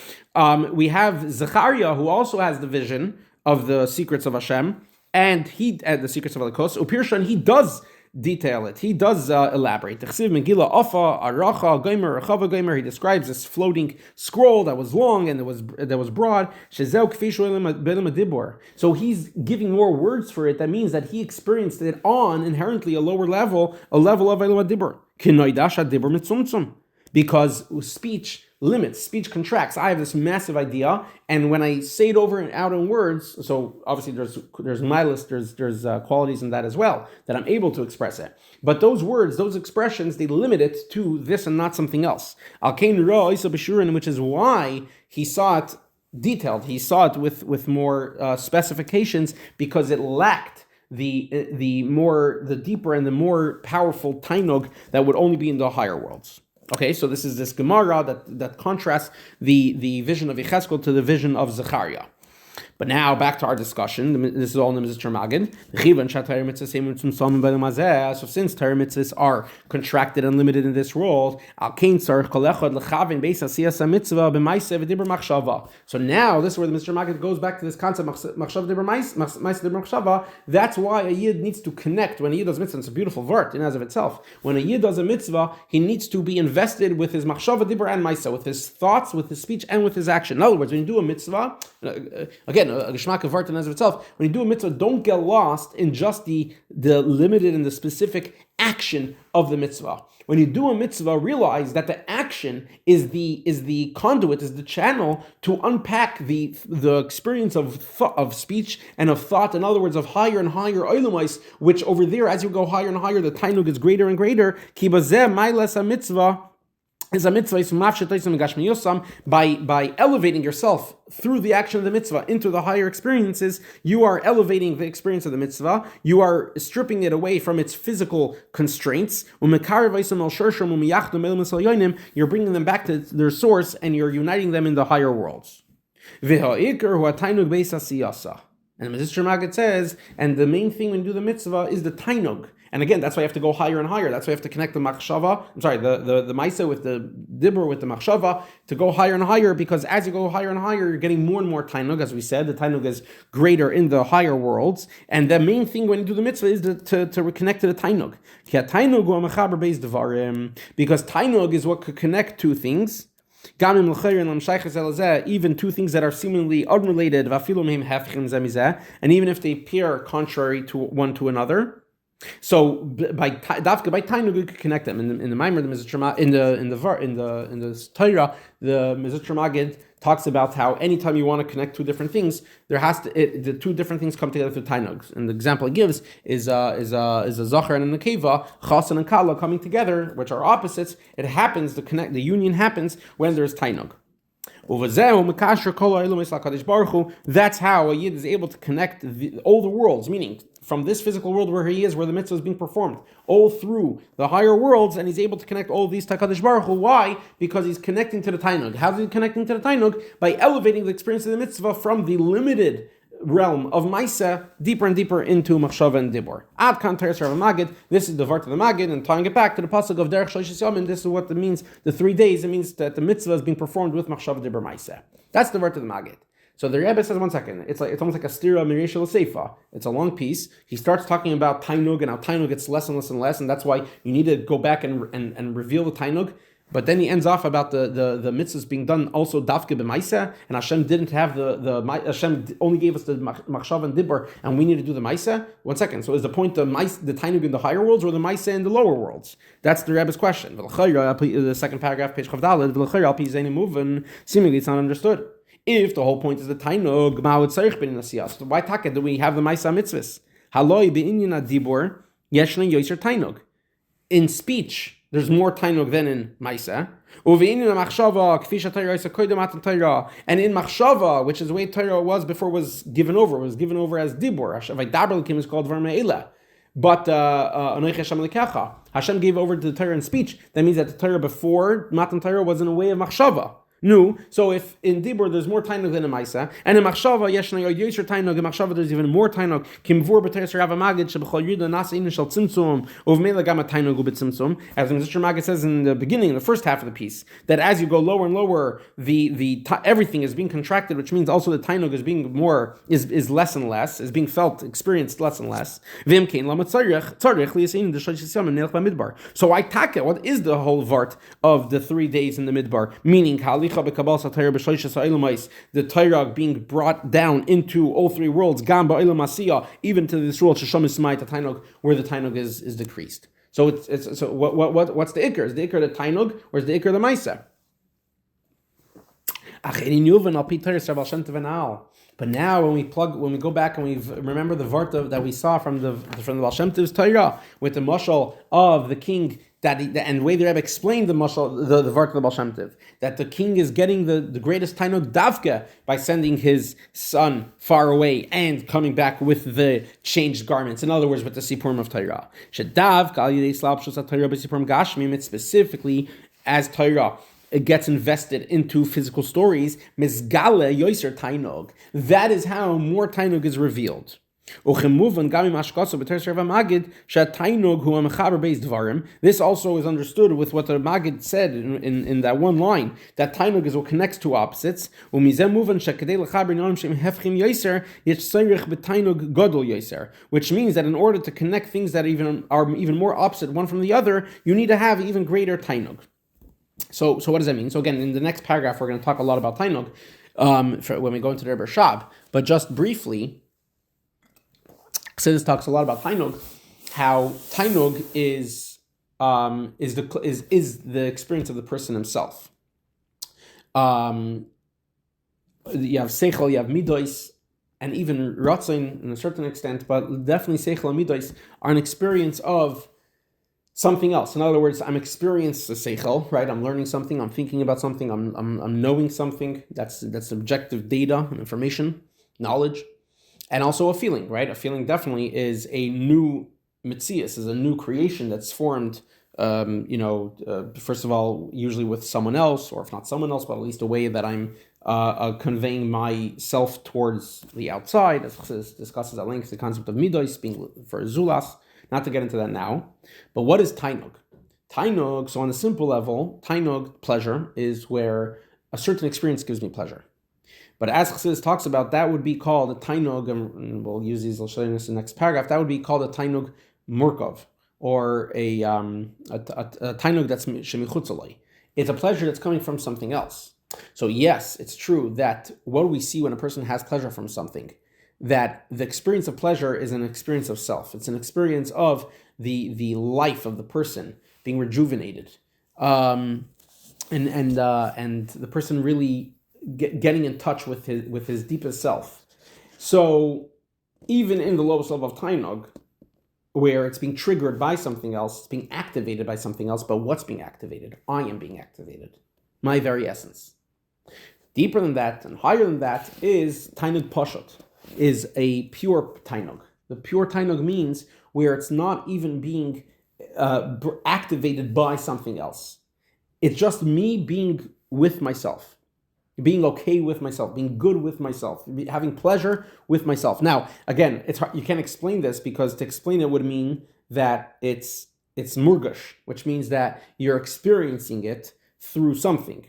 We have Zechariah, who also has the vision of the secrets of Hashem, and the secrets of Elikos. Upirshan, he does detail it. He does elaborate. He describes this floating scroll that was long and that was broad. So he's giving more words for it. That means that he experienced it on inherently a lower level, a level of Elohim Dibur. Because speech limits, speech contracts. I have this massive idea, and when I say it over and out in words, so obviously there's milas, there's qualities in that as well, that I'm able to express it. But those words, those expressions, they limit it to this and not something else. Which is why he saw it detailed. He saw it with more specifications, because it lacked the deeper and the more powerful tainog that would only be in the higher worlds. Okay, so this is this Gemara that contrasts the vision of Yechezkel to the vision of Zechariah. But now back to our discussion. This is all in the Mr. Magid. So since Torah mitzvahs are contracted and limited in this world, so now this is where the Mr. Magid goes back to this concept. That's why a yid needs to connect when a yid does mitzvah. It's a beautiful vart in as of itself. When a yid does a mitzvah, he needs to be invested with his machshava, dibur, and maisa, with his thoughts, with his speech, and with his action. In other words, when you do a mitzvah, again, a geshmak of vart in as of itself, when you do a mitzvah, don't get lost in just the limited and the specific action of the mitzvah. When you do a mitzvah, realize that the action is the conduit, is the channel to unpack the experience of speech and of thought. In other words, of higher and higher oilumais, which over there, as you go higher and higher, the tainug is greater and greater. Ki bazeh mailas mitzvah is a mitzvah by elevating yourself through the action of the mitzvah into the higher experiences. You are elevating the experience of the mitzvah. You are stripping it away from its physical constraints. You're bringing them back to their source, and you're uniting them in the higher worlds. And the Mr. Magid says, and the main thing when you do the mitzvah is the tainug. And again, that's why you have to go higher and higher. That's why you have to connect the the maisa with the dibur, with the machshava, to go higher and higher, because as you go higher and higher, you're getting more and more tainug. As we said, the tainug is greater in the higher worlds. And the main thing when you do the mitzvah is to reconnect to the tainug. Because tainug is what could connect two things. Even two things that are seemingly unrelated, and even if they appear contrary to one to another. So by tainug you could connect them. In the Maamar, the Torah, the Mizitr Magid talks about how anytime you want to connect two different things, the two different things come together through tainug. And the example he gives is a zachar and a nekeva, chasan and kala coming together, which are opposites. It happens, the union happens when there's tainug. That's how a yid is able to connect all the worlds, meaning from this physical world where he is, where the mitzvah is being performed, all through the higher worlds, and he's able to connect all these to HaKadosh Baruch Hu. Why? Because he's connecting to the tainug. How is he connecting to the tainug? By elevating the experience of the mitzvah from the limited realm of Maisa deeper and deeper into Machshava and Dibur. Ad kan Teres Rav Magid. This is the Vart of the Magid, and tying it back to the pasuk of Derech Shloshis Yomim. This is what it means. The 3 days. It means that the mitzvah is being performed with Machshava Dibur Maisa. That's the Vart of the Magid. So the Rebbe says, 1 second, it's almost like a stira mirishal seifa. It's a long piece. He starts talking about tainug and how tainug gets less and less and less, and that's why you need to go back and reveal the tainug. But then he ends off about the mitzvahs being done also dafke b'maisa, and Hashem didn't have Hashem only gave us the machshav and dibur, and we need to do the maisa. 1 second. So is the point the tainug in the higher worlds or the maisa in the lower worlds? That's the Rebbe's question. The second paragraph, page chavdalad. Seemingly it's not understood. If the whole point is the tainug, so why taka do we have the maisa mitzvahs? Haloi be'inyan dibur yeshna yoser tainug. In speech, there's more tainug than in maisa. And in machshava, which is the way Torah was before, was given over as dibur. Is called varmeila. But Hashem gave over to the Torah in speech. That means that the Torah before Matan Torah was in a way of machshava. No, so if in Dibur there's more tainug than in Maisa, and in Machshava yeshna yoser tainug, in Machshava there's even more tainug. Kimvur b'teres Rav Magid shebechol yuda nasa inin shel tzimtzum uvmei lagam tainug u'b'tzimtzum. As Mr. Magid says in the beginning, in the first half of the piece, that as you go lower and lower, everything is being contracted, which means also the tainug is being more is less and less, is being felt, experienced less and less. V'imkein lama tzarich liyasein d'shlosh yisam and nelch b'midbar. So I take it. What is the whole vart of the 3 days in the midbar? Meaning Kali. The Torah being brought down into all three worlds, even to this world, where the tainug is decreased. So what's the ikr? Is the ikr the tainug or is the ikr the maisa? But now, when we go back and we remember the Varta that we saw from the Baal Shem Tov's Torah with the mashal of the king, and the way the Rebbe explained the mashal, the Varta of the Baal Shem Tov, that the king is getting the greatest Tainog davka by sending his son far away and coming back with the changed garments. In other words, with the Sipurim of Torah. It's specifically as Torah. It gets invested into physical stories. Mizgale yoiser tainog. That is how more tainog is revealed. This also is understood with what the Magid said in that one line, that tainog is what connects two opposites. Which means that in order to connect things that are even more opposite one from the other, you need to have even greater tainog. So what does that mean? So again, in the next paragraph, we're going to talk a lot about Tainog when we go into the Rebbe Shab. But just briefly, Chassidus talks a lot about Tainog, how Tainog is the experience of the person himself. You have Seichel, you have Midos, and even Ratzin in a certain extent, but definitely Seichel and Midos are an experience of something else. In other words, I'm experiencing a seichel, right? I'm learning something, I'm thinking about something, I'm knowing something. That's objective data and information, knowledge, and also a feeling, right? A feeling definitely is a new mitzias, is a new creation that's formed. First of all, usually with someone else, or if not someone else, but at least a way that I'm conveying myself towards the outside. As Chassidus discusses at length the concept of midos being for zulas. Not to get into that now, but what is Tainog? Tainog, so on a simple level, Tainog, pleasure, is where a certain experience gives me pleasure. But as Chassidus talks about, that would be called a Tainog, and we'll use these, I'll show you this in the next paragraph, that would be called a Tainog Murkov, or a Tainog that's Shemichutzalai. It's a pleasure that's coming from something else. So yes, it's true that what do we see when a person has pleasure from something? That the experience of pleasure is an experience of self. It's an experience of the life of the person being rejuvenated, and the person really getting in touch with his deepest self. So even in the lowest level of Tainog, where it's being triggered by something else, it's being activated by something else, but what's being activated? I am being activated, my very essence. Deeper than that and higher than that is Tainog Pashut. Is a pure Tainog. The pure Tainog means where it's not even being activated by something else. It's just me being with myself, being okay with myself, being good with myself, having pleasure with myself. Now, again, it's hard, you can't explain this because to explain it would mean that it's murgush, which means that you're experiencing it through something,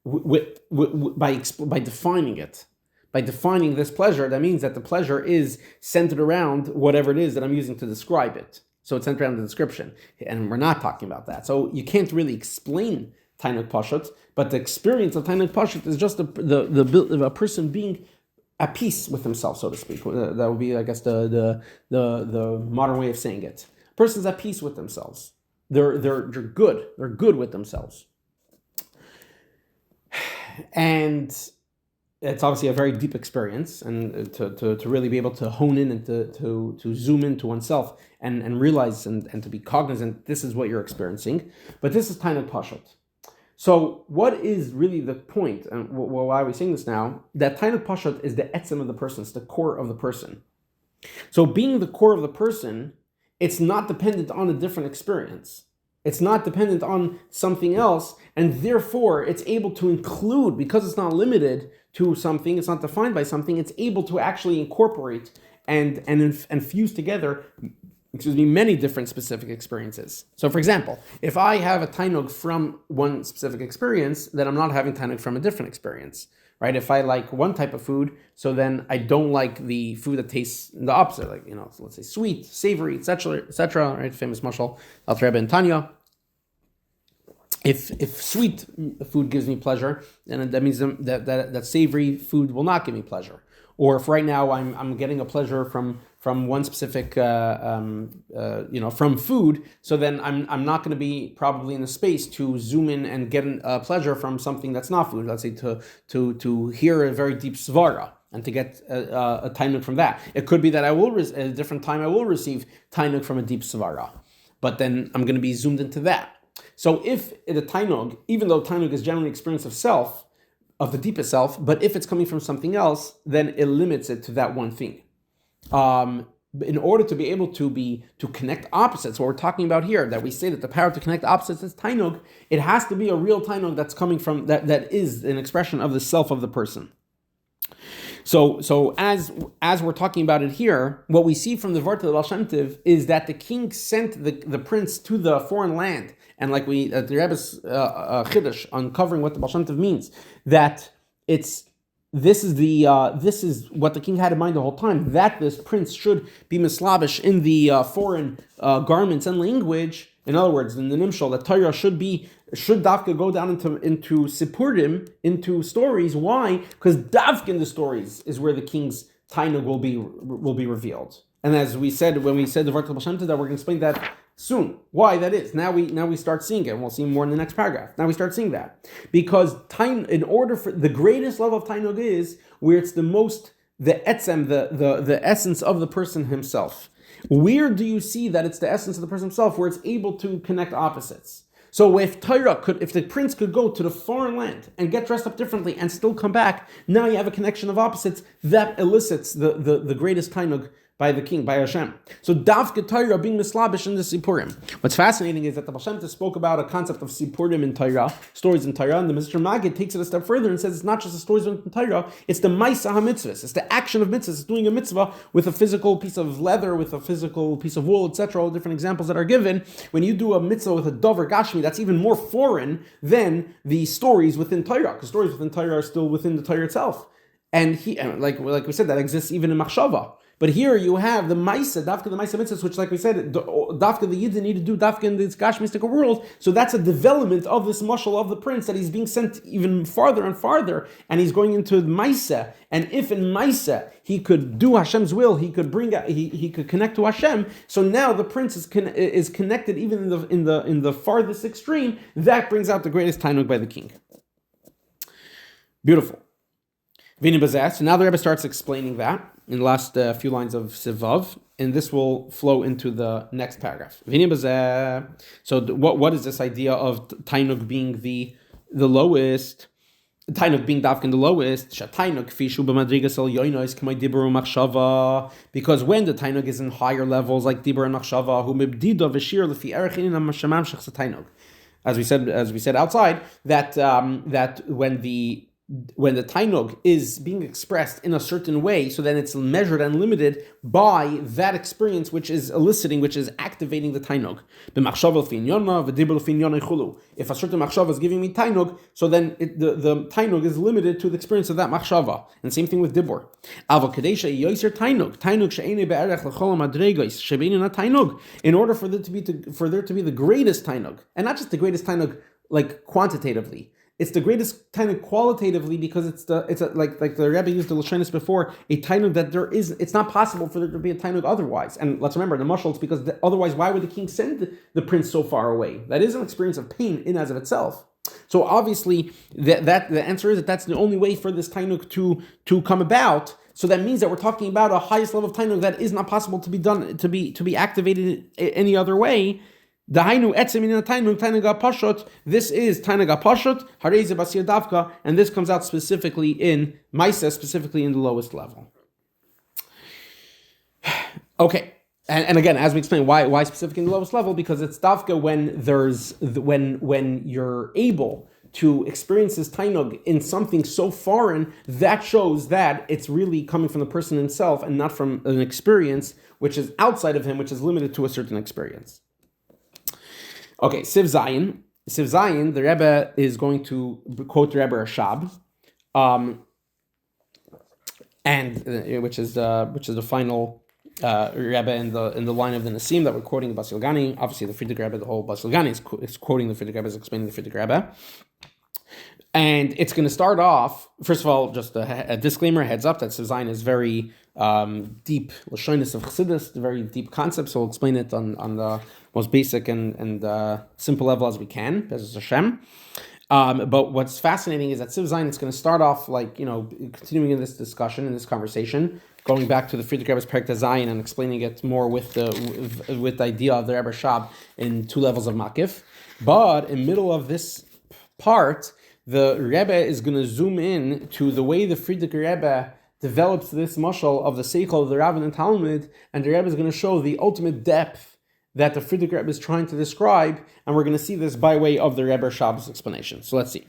by defining it. By defining this pleasure, that means that the pleasure is centered around whatever it is that I'm using to describe it. So it's centered around the description. And we're not talking about that. So you can't really explain Tainog Pashut, but the experience of Tainog Pashut is just a person being at peace with himself, so to speak. That would be, I guess, the modern way of saying it. A person's at peace with themselves. They're good. They're good with themselves. And it's obviously a very deep experience, and to really be able to hone in and to zoom into oneself and realize and to be cognizant this is what you're experiencing. But this is Tainog Pashut. So what is really the point, and why are we saying this now? That Tainog Pashut is the etzem of the person, it's the core of the person. So being the core of the person, it's not dependent on a different experience. It's not dependent on something else, and therefore it's able to include, because it's not limited to something, it's not defined by something, it's able to actually incorporate and fuse together, many different specific experiences. So for example, if I have a Tainog from one specific experience, then I'm not having Tainog from a different experience, right? If I like one type of food, so then I don't like the food that tastes the opposite, like, so let's say sweet, savory, etc., right? Famous mashal, Al Rebbe and Tanya. If sweet food gives me pleasure, then that means that savory food will not give me pleasure. Or if right now I'm getting a pleasure from from one specific, from food, so then I'm not going to be probably in the space to zoom in and get pleasure from something that's not food. Let's say to hear a very deep svara and to get a tainug from that. It could be that at a different time I will receive tainug from a deep svara, but then I'm going to be zoomed into that. So if the tainug, even though tainug is generally experience of self, of the deepest self, but if it's coming from something else, then it limits it to that one thing. In order to be able to connect opposites, what we're talking about here, that we say that the power to connect opposites is tainug, it has to be a real tainug that's coming from that is an expression of the self of the person. So as we're talking about it here, what we see from the Vart of the Baal Shem Tov is that the king sent the prince to the foreign land, and like the Rebbe's Chiddush uncovering what the Baal Shem Tov means, that this is what the king had in mind the whole time, that this prince should be mislabish in the foreign garments and language. In other words, in the Nimshal, that Torah should Dafka go down into Sipurdim, into stories. Why? Because Dafka in the stories is where the king's tainug will be revealed. And as we said when we said the Vart Baal Shem Tov, that we're going to explain that soon. Why that is? Now we start seeing it, and we'll see more in the next paragraph. Now we start seeing that because in order for the greatest level of tainug is where it's the etzem, the essence of the person himself. Where do you see that it's the essence of the person himself, where it's able to connect opposites? So if the prince could go to the foreign land and get dressed up differently and still come back, now you have a connection of opposites that elicits the greatest tainug by the king, by Hashem. So Davka Torah being mislabish in the Sipurim. What's fascinating is that the Baal Shem Tov spoke about a concept of Sipurim in Torah, stories in Torah, and the Mr. Magid takes it a step further and says it's not just the stories in Torah, it's the Maisa HaMitzvahs, it's the action of mitzvahs, it's doing a mitzvah with a physical piece of leather, with a physical piece of wool, etc., all different examples that are given. When you do a mitzvah with a dover gashmi, that's even more foreign than the stories within Torah, because stories within Torah are still within the Torah itself. And like we said, that exists even in Machshava. But here you have the Maisa, Dafka the Maisa Mitzvahs, which, like we said, Dafka the Yidden need to do Dafka in this Gash mystical world. So that's a development of this mashal of the prince, that he's being sent even farther and farther, and he's going into Maisa. And if in Maisa he could do Hashem's will, he could he could connect to Hashem. So now the prince is connected even in the farthest extreme. That brings out the greatest tainug by the king. Beautiful. So now the Rebbe starts explaining that in the last few lines of Sivav, and this will flow into the next paragraph. So what is this idea of tainug being the lowest? Tainug being dafkin the lowest. Because when the tainug is in higher levels, like dibur and machshava, as we said outside, that when the tainug is being expressed in a certain way, so then it's measured and limited by that experience which is eliciting, which is activating the tainug. If a certain machshava is giving me tainug, so then the tainug is limited to the experience of that machshava. And same thing with dibur. In order for there to be the greatest tainug, and not just the greatest tainug like quantitatively, it's the greatest tainug qualitatively, because like the Rebbe used the Lashonis before, a tainug that it's not possible for there to be a tainug otherwise. And let's remember, the mashal, it's because otherwise why would the king send the prince so far away? That is an experience of pain in as of itself. So obviously that the answer is that that's the only way for this tainug to come about. So that means that we're talking about a highest level of tainug that is not possible to be done, to be activated any other way. Dahainu etzem in tainug apashut. This is tainug apashut. Hareze basir davka, and this comes out specifically in Maisa, specifically in the lowest level. Okay, and again, as we explained, why specifically in the lowest level? Because it's davka when you're able to experience this tainug in something so foreign, that shows that it's really coming from the person himself and not from an experience which is outside of him, which is limited to a certain experience. Okay, Siv Zayin, the Rebbe is going to quote the Rebbe Rashab, and which is the final Rebbe in the line of the Nasim that we're quoting Basi Legani. Obviously, the Friedrich Rebbe, the whole Basi Legani is quoting the Friedrich Rebbe, is explaining the Friedrich Rebbe. And it's going to start off, first of all, just a disclaimer, heads up, that Siv Zayin is very deep, Lashonis of Chassidus, very deep concept, so we'll explain it on the most basic and simple level as we can, Bezos Hashem. But what's fascinating is that Siv Zayin, it's going to start off continuing in this discussion, in this conversation, going back to the Friedrich Rebbe's Perek Zayin and explaining it more with the idea of the Rebbe Shab in two levels of Makif. But in the middle of this part, the Rebbe is going to zoom in to the way the Friedrich Rebbe develops this mashal of the Seichel of the Rabbin and Talmud, and the Rebbe is going to show the ultimate depth that the Friedrich Rebbe is trying to describe, and we're going to see this by way of the Rebbe Shab's explanation. So let's see.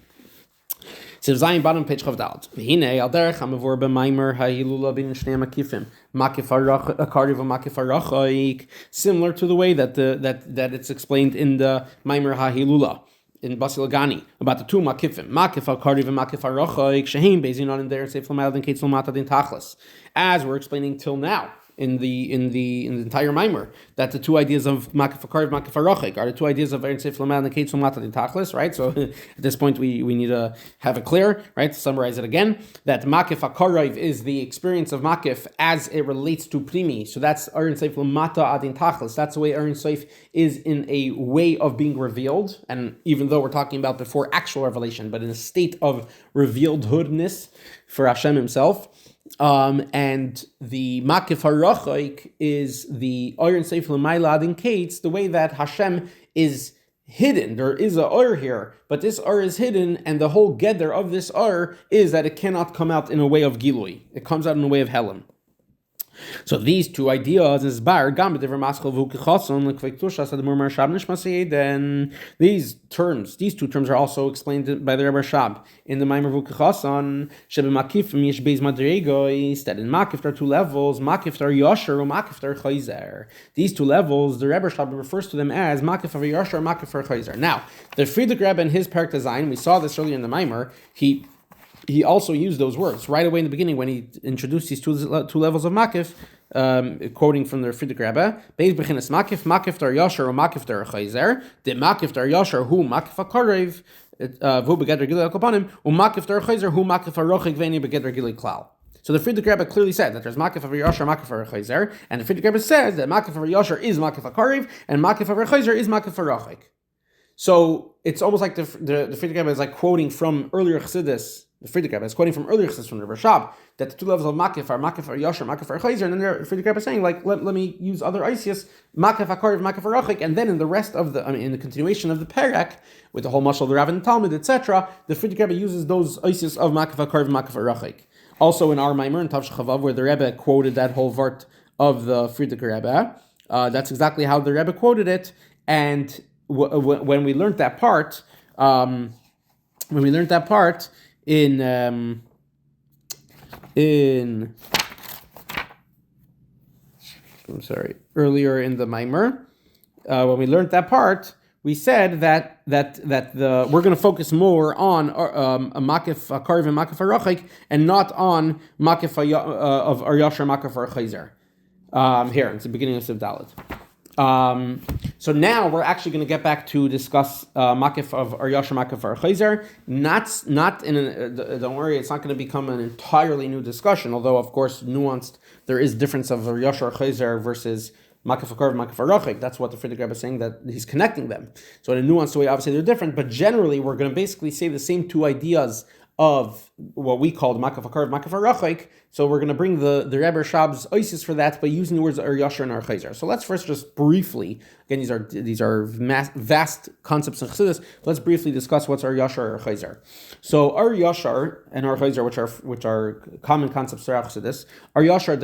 Siv Zayin bottom page Chav Dalet. V'hinei al derech hamavur b'maimer ha'hilula bin shnei makifim makif ha'kariv v'makif ha'rachaik, similar to the way that it's explained in the Maimer ha'hilula in Basi Legani about the two makifim, makif ha'kariv v'makif ha'rachaik shehein bezin on in there seif l'mayel din keitz l'mata din tachlis, as we're explaining till now in the entire Maimer, that the two ideas of Makif HaKariv, Makif HaRachik are the two ideas of Eretz Seif Lamal and Keitz L'Mata Din Tachlis, right? So at this point we need to have it clear, right? To summarize it again, that Makif HaKariv is the experience of Makif as it relates to Primi. So that's Eretz Seif L'Mata Adin Tachlis. That's the way Eretz Seif is in a way of being revealed, and even though we're talking about before actual revelation, but in a state of revealedhoodness for Hashem Himself. And the Makif HaRachaik is the Oyer Seif L'Mayla Adin Kates, the way that Hashem is hidden. There is a Oyer here, but this Oyer is hidden, and the whole Geder of this Oyer is that it cannot come out in a way of Gilui. It comes out in a way of Helam. So these two ideas is bar gam b'divrei maschil v'ukichason l'kvektusha sadamur marshab nishmasei. Then these two terms are also explained by the Rebbe Shab in the Maimer v'ukichason shebe makif mish beis madregois, that in makif there are two levels, makif there yosher or makif there chayzer. These two levels, the Rebbe Shab refers to them as makif of yosher or makif of chayzer. Now the Friedrich Rebbe in his Perek Zayin, we saw this earlier in the Maimer, he also used those words right away in the beginning when he introduced these two levels of makif, quoting from the Friedrich Rebbe. Beis bechinas makif dar yasher or makif dar chayzer. The makif dar yasher hu makif hakarev v'hu begeder gilei akopanim umakif dar chayzer hu makif harochik v'eni begeder gilei klal. So the Friedrich Rebbe clearly said that there's makif of yasher, makif of chayzer, and the Friedrich Rebbe says that makif of yasher is makif hakarev and makif of chayzer is makif harochik. So it's almost like the Friedrich Rebbe is like quoting from earlier Chassidus. The Friedrich Rebbe is quoting from earlier Chassidus from the Rashab that the two levels of makif are yasher, makif are chayzer, and then the Friedrich Rebbe is saying like let me use other isius, makif hakariv, makif arachik, and then in the rest of in the continuation of the perek with the whole mashal of the Rav and Talmud, etc., the Friedrich Rebbe uses those isius of makif hakariv, makif arachik. Also in our Maimer in Tav Shechavav, where the Rebbe quoted that whole vart of the Friedrich Rebbe, that's exactly how the Rebbe quoted it, and when we learned that part, earlier in the Maimer, when we learned that part, we said that we're going to focus more on a makif hakarev and makif harachik, and not on makif of aryasher, makif chayzer. Here it's the beginning of Siv Dalet. So now we're actually going to get back to discuss makif of aryasher, makif or chayzer. Not in don't worry, it's not going to become an entirely new discussion. Although of course nuanced, there is difference of aryasher or chayzer versus makif hakarev, makif harachik. That's what the Friedrich Rebbe is saying, that he's connecting them. So in a nuanced way, obviously they're different, but generally we're going to basically say the same two ideas of what we call makif hakarev, makif harachik. So we're going to bring the Rebbe Shab's oisis for that by using the words aryasher and chayzer. So let's first just briefly, again, these are vast concepts in Chassidus. Let's briefly discuss what's aryasher or chayzer. So aryasher and chayzer, which are common concepts throughout Chassidus. Aryasher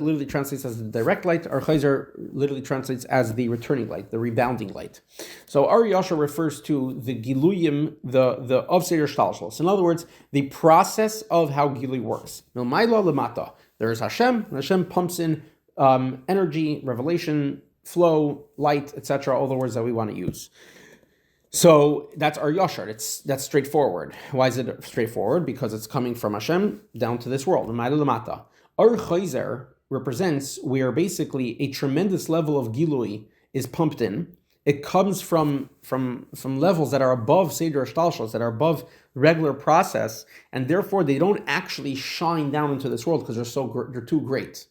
literally translates as the direct light. Chayzer literally translates as the returning light, the rebounding light. So aryasher refers to the giluyim, the of seder shtalshlos. In other words, the process of how gilui works. There is Hashem, and Hashem pumps in energy, revelation, flow, light, etc., all the words that we want to use. So that's our yashar. That's straightforward. Why is it straightforward? Because it's coming from Hashem down to this world. Our chayzer represents where basically a tremendous level of gilui is pumped in, it comes from levels that are above Seder Shtalshos, that are above regular process, and therefore they don't actually shine down into this world because they're too great.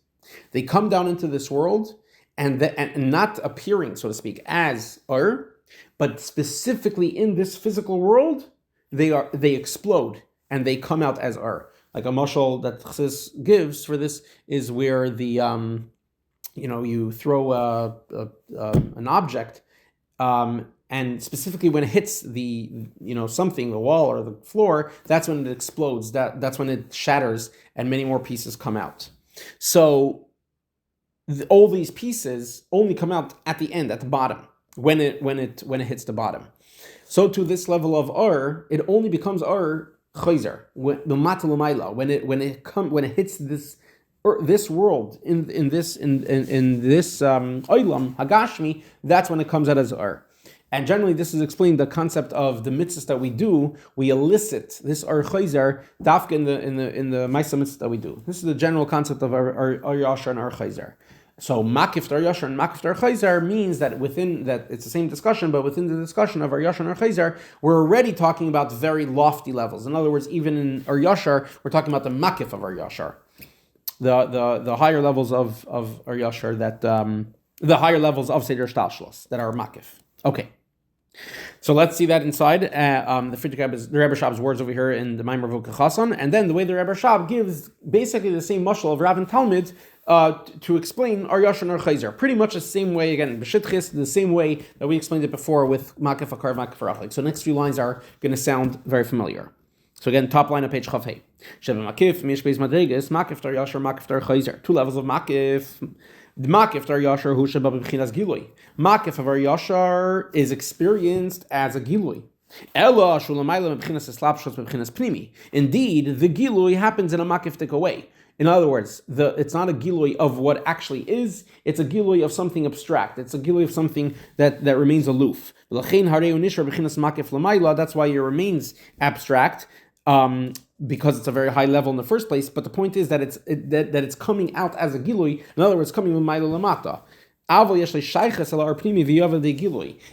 They come down into this world and not appearing, so to speak, as but specifically in this physical world, they explode and they come out as Like a mashal that Chassidus gives for this is where the you throw an object, and specifically when it hits the something, the wall or the floor, that's when it explodes. That's when it shatters and many more pieces come out. So all these pieces only come out at the end, at the bottom, when it hits the bottom. So to this level of it only becomes chayzer when it hits this world in this olam hagashmi. That's when it comes out as And generally, this is explained the concept of the mitzvahs that we do. We elicit this chayzer dafka in the ma'aseh mitzvahs that we do. This is the general concept of our yashar and our chayzer. So makif tar yashar and makif tar chayzer means that within that it's the same discussion, but within the discussion of our yashar and our chayzer, we're already talking about very lofty levels. In other words, even in our yashar, we're talking about the makif of our yashar, the higher levels of our yashar, that the higher levels of seder shtalshlos that are makif. Okay. So let's see that inside the Rebbe Shab's words over here in the Maamar V'Chasan, and then the way the Rebbe Shab gives basically the same mashal of Rav and Talmud to explain our Yashar and our Chayzer. Pretty much the same way, again, B'Shitchis, the same way that we explained it before with Makif Akar, Makif Arachlik. So the next few lines are going to sound very familiar. So again, top line of page Chav Hey. Sheva Makif, Mish Beis Madreges, Makif Tar Yashar, Makif Tar Chayzer. Two levels of Makif. The Makif Tar Yashar hu sheba b'bchinas gilui. Makif of our Yashar is experienced as a gilui. Ela shulamayla b'bchinas eslapshos b'bchinas pnimi. Indeed, the gilui happens in a makiftik way. In other words, it's not a gilui of what actually is, it's a gilui of something abstract. It's a gilui of something that remains aloof. That's why it remains abstract, because it's a very high level in the first place. But the point is that it's coming out as a gilui. In other words, coming from Maila Lamata.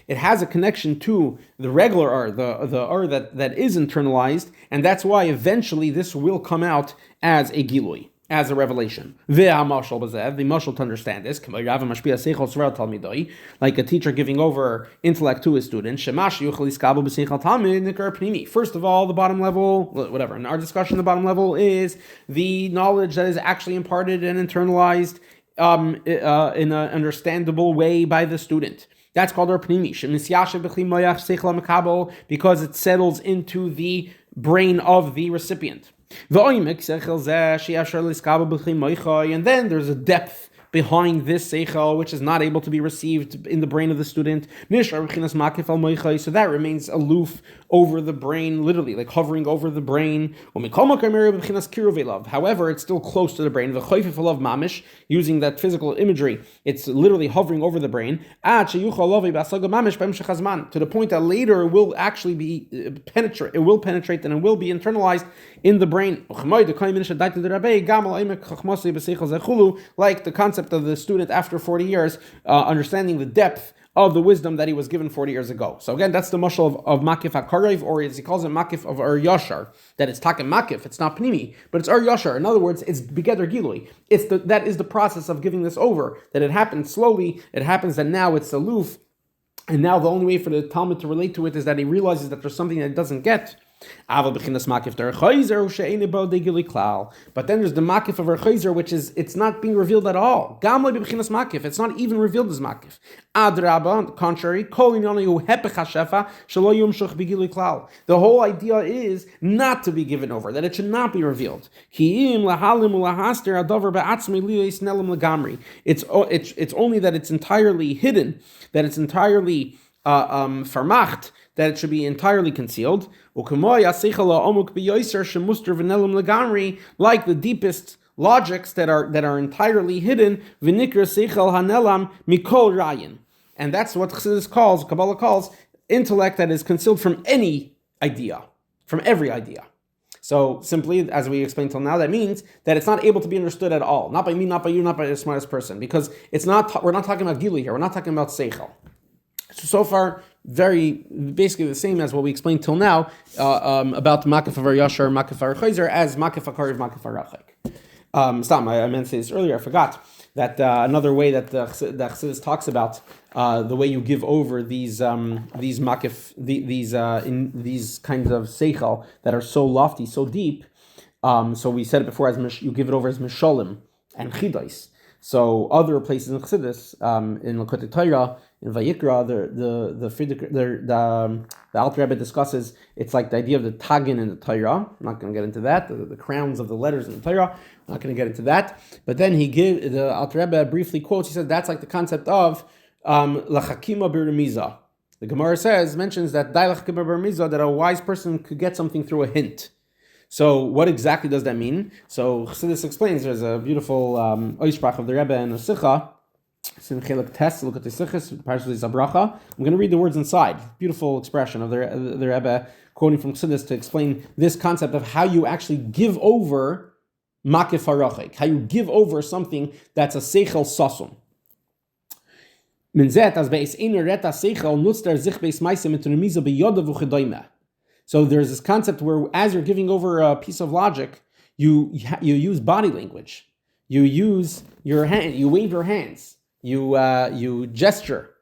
It has a connection to the regular the that is internalized, and that's why eventually this will come out as a gilui, as a revelation. The mashal to understand this, like a teacher giving over intellect to his student. First of all, the bottom level, whatever, in our discussion, the bottom level is the knowledge that is actually imparted and internalized in an understandable way by the student. That's called our pnimi, because it settles into the brain of the recipient. And then there's a depth behind this seichel which is not able to be received in the brain of the student. So that remains aloof over the brain, literally like hovering over the brain. However, it's still close to the brain. Using that physical imagery, it's literally hovering over the brain to the point that later it will actually be penetrate. It will penetrate and it will be internalized in the brain. Like the concept of the student after 40 years understanding the depth of the wisdom that he was given 40 years ago. So again, that's the mashal of Makif HaKarev, or as he calls it, Makif of Ar Yashar, that it's Takem Makif, it's not Pnimi, but it's Ar Yashar. In other words, it's Begeder Gilui. That is the process of giving this over, that it happens slowly, it happens that now it's aloof, and now the only way for the Talmud to relate to it is that he realizes that there's something that it doesn't get. But then there's the makif of our chayzer, which is it's not being revealed at all. It's not even revealed as makif. On the contrary, the whole idea is not to be given over, that it should not be revealed. It's only that it's entirely hidden, that it's entirely farmacht, that it should be entirely concealed. Like the deepest logics that are entirely hidden. And that's what Kabbalah calls intellect that is concealed from any idea, from every idea. So simply, as we explained till now, that means that it's not able to be understood at all. Not by me, not by you, not by the smartest person. Because we're not talking about Gili here, we're not talking about Seichel. So far, basically the same as what we explained till now about Makif Avar Yashar, Makif Avar Chayzer as Makif Akariv, Makif Arachik. I meant to say this earlier, I forgot that another way that the Chassidus talks about the way you give over these makif, these kinds of seichel that are so lofty, so deep. So we said it before as you give it over as mishalim and chidais. So other places in Chassidus, in Lakotei Torah, in Vayikra, the Alter Rebbe discusses it's like the idea of the tagin in the Torah. I'm not going to get into that. The crowns of the letters in the Torah. I'm not going to get into that. But then the Alter Rebbe briefly quotes. He says that's like the concept of lachakima b'remiza. The Gemara mentions that dai lachakima b'remiza, that a wise person could get something through a hint. So what exactly does that mean? So Chassidus explains. There's a beautiful oisprach of the Rebbe in the Sikha. I'm going to read the words inside. Beautiful expression of the Rebbe quoting from Chassidus to explain this concept of how you actually give over makif harachik, how you give over something that's a seichel sasum. So there's this concept where as you're giving over a piece of logic, you use body language, you use your hand, you wave your hands. You gesture,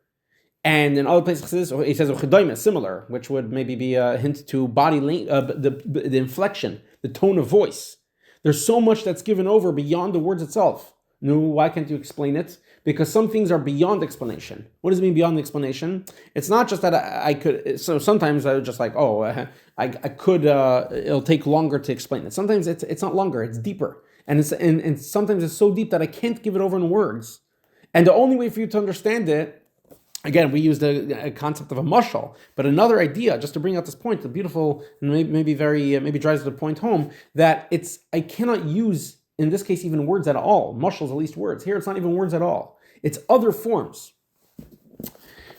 and in other places he says similar, which would maybe be a hint to body the inflection, the tone of voice. There's so much that's given over beyond the words itself. No, why can't you explain it? Because some things are beyond explanation. What does it mean beyond explanation? It's not just that I could. So sometimes I was just like, I could. It'll take longer to explain it. Sometimes it's not longer. It's deeper, and sometimes it's so deep that I can't give it over in words. And the only way for you to understand it, again, we use the concept of a mashal, but another idea, just to bring out this point, the beautiful, maybe drives the point home, that I cannot use, in this case, even words at all. Mashals, at least words. Here, it's not even words at all. It's other forms.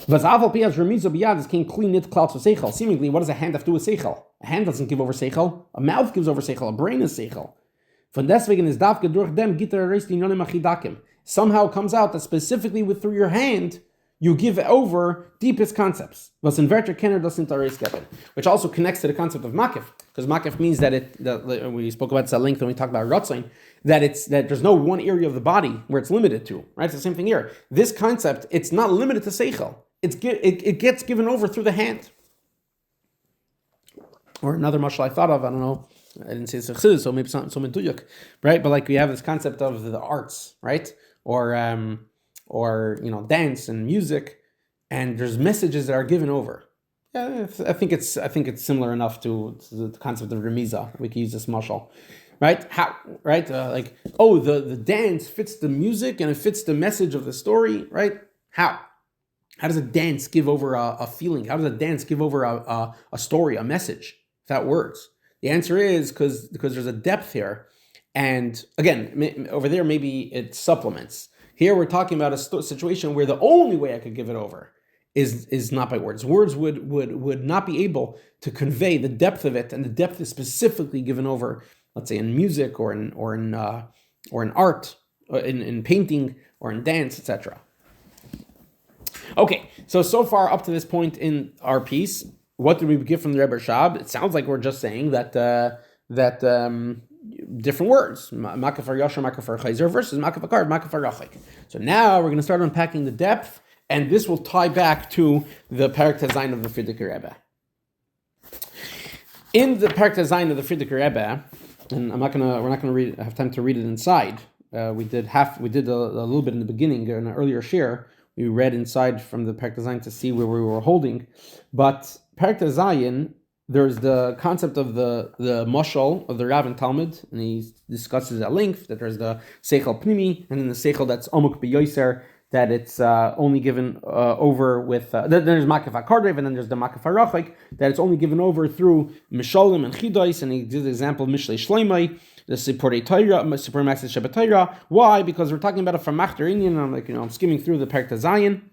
Seemingly, what does a hand have to do with seichel? A hand doesn't give over seichel. A mouth gives over seichel. A brain is seichel. Somehow it comes out that specifically through your hand, you give over deepest concepts. Which also connects to the concept of makif, because makif means that we spoke about this at length when we talked about ratzain, that there's no one area of the body where it's limited to. Right? It's the same thing here. This concept, it's not limited to seichel. It gets given over through the hand. Or another mashal I thought of, I don't know, I didn't say it's chassidus, so maybe it's not so meduyuk, right? But like we have this concept of the arts, right? Or dance and music, and there's messages that are given over. Yeah, I think it's similar enough to the concept of remiza. We can use this mashal, right? How, right? The dance fits the music and it fits the message of the story, right? How does a dance give over a feeling? How does a dance give over a story, a message, without words? The answer is because there's a depth here. And again, over there, maybe it supplements. Here we're talking about a situation where the only way I could give it over is not by words. Words would not be able to convey the depth of it, and the depth is specifically given over, let's say, in music or in art, in painting or in dance, etc. Okay, so far up to this point in our piece, what did we get from the Rebbe Rashab? It sounds like we're just saying that different words, makif yashar, makif chayzer versus makif akar, makif rachik. So now we're going to start unpacking the depth, and this will tie back to the Parak Tezayin of the Frierdiker Rebbe. In the Parak Tezayin of the Frierdiker Rebbe, and we're not going to have time to read it inside. We did a little bit in the beginning in an earlier share. We read inside from the Parak Tezayin to see where we were holding, but Parak Tezayin, there's the concept of the mashal of the Rav and Talmud, and he discusses at length that there's the seichel pnimi, and then the seichel that's omuk b'yoser, that it's only given over with. Then there's makif akardev, and then there's the makif harachik, that it's only given over through mishalim and chidais, and he gives the example of mishlei shleimai, the sipurei Torah, sipurei Maaseh Shabbat Torah. Why? Because we're talking about a Famachter Indian. I'm skimming through the Parak Tezayin.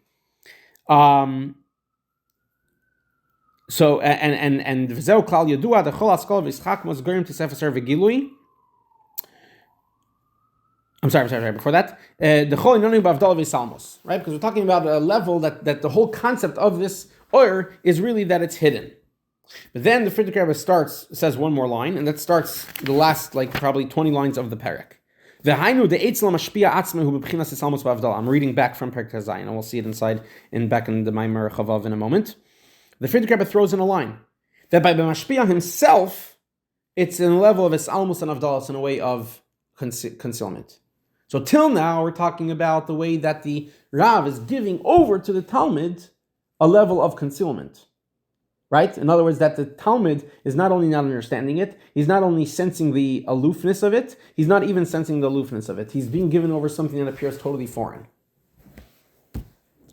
So and v'zeu klal yadua the chol haskol v'yischak mos gorim to sefer v'gilui. I'm sorry. Before that, the Chol Inoni Bavdal V'Salmos, right? Because we're talking about a level that the whole concept of this Or is really that it's hidden. But then the Friedrich Rebbe says one more line, and that starts the last, probably 20 lines of the parak. I'm reading back from Perek Zayin, and we'll see it back in the Maamar Chavav in a moment. The Friedrich Rebbe throws in a line that by Mashpia himself, it's in a level of Isalmus and Avdalas, in a way of concealment. So till now, we're talking about the way that the Rav is giving over to the Talmud a level of concealment, right? In other words, that the Talmud is not only not understanding it, he's not only sensing the aloofness of it, he's not even sensing the aloofness of it. He's being given over something that appears totally foreign.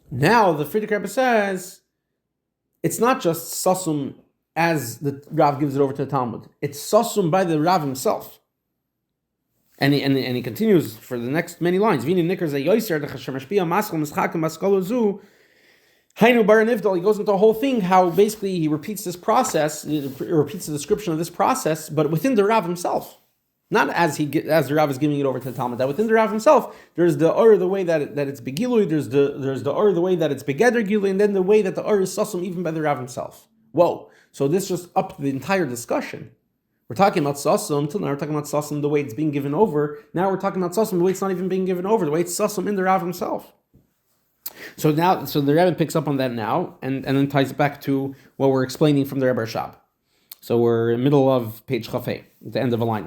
Now, the Friedrich Rebbe says, it's not just sasum as the Rav gives it over to the Talmud. It's sasum by the Rav himself. And he continues for the next many lines. Hainu Bar Nivdal, he goes into a whole thing, how basically he repeats this process, he repeats the description of this process, but within the Rav himself. Not as the Rav is giving it over to the Talmud, that within the Rav himself, there's the Ur, the way that it's Begilui, there's the Ur, the way that it's Begeder Gilui, and then the way that the Ur is Sasum even by the Rav himself. Whoa. So this just upped the entire discussion. We're talking about Sasum, till now we're talking about Sasum the way it's being given over, now we're talking about Sasum the way it's not even being given over, the way it's Sasum in the Rav himself. So the Rebbe picks up on that now, and then ties it back to what we're explaining from the Rebbe Rashab. So we're in the middle of page Chafei, at the end of a line.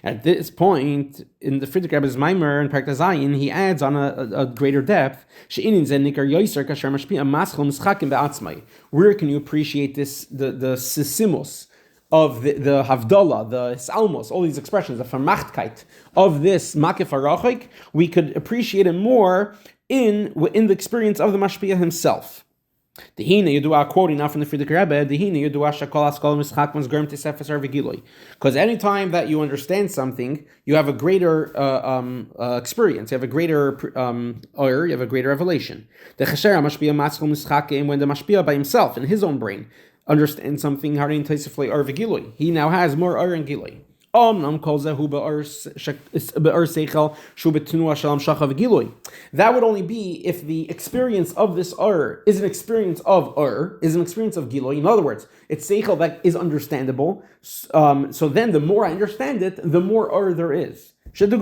At this point, in the Friedrich Rebbe's Maamar and Perek Zayin, he adds on a greater depth, where can you appreciate this, the sisimos of the Havdalah, the Salmos, all these expressions, the Vermachtkeit of this Mקיף Harchok, we could appreciate it more in the experience of the Mashpia himself. Quoting now from the Friedrich Rebbe, because anytime that you understand something, you have a greater experience, you have a greater you have a greater revelation. When the Mashpia by himself, in his own brain, understand something, he now has more Ur and Gilui. That would only be if the experience of this Ur is an experience of Ur, is an experience of Gilui. In other words, it's Seichel that is understandable. So then the more I understand it, the more Ur there is. Rebbe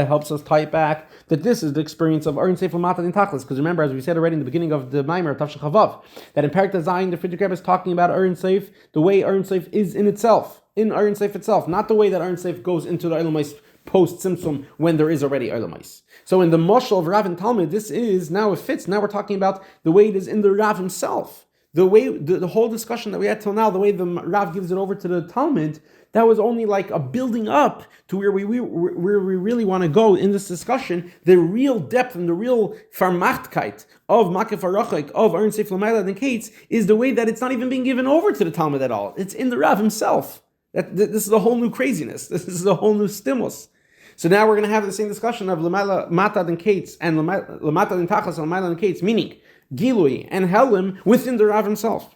helps us tie it back that this is the experience of Ur and Seif Lamata Din Tachlis. Because remember, as we said already in the beginning of the Maamar of Tafshach Chavav, that in Perek Zayin, the Friedrich Rebbe is talking about Ur and Seif, the way Ur and Seif is in itself, in Ur and Seif itself, not the way that Ur and Seif goes into the Elamais post-Simsum when there is already Elamais. So in the Mashal of Rav and Talmud, this is, now it fits, now we're talking about the way it is in the Rav himself. The way, the whole discussion that we had till now, the way the Rav gives it over to the Talmud, that was only like a building up to where we really want to go in this discussion. The real depth and the real Vermachtkeit of Mקיף Harchok, of Ur and Seif Lamayla and Kates, is the way that it's not even being given over to the Talmud at all. It's in the Rav himself. This is a whole new craziness. This is a whole new stimulus. So now we're going to have the same discussion of Lamayla, Matad and Kates, and Lamatad and Tachas, and Lamayla and Kates, meaning Gilui and Helim within the Rav himself.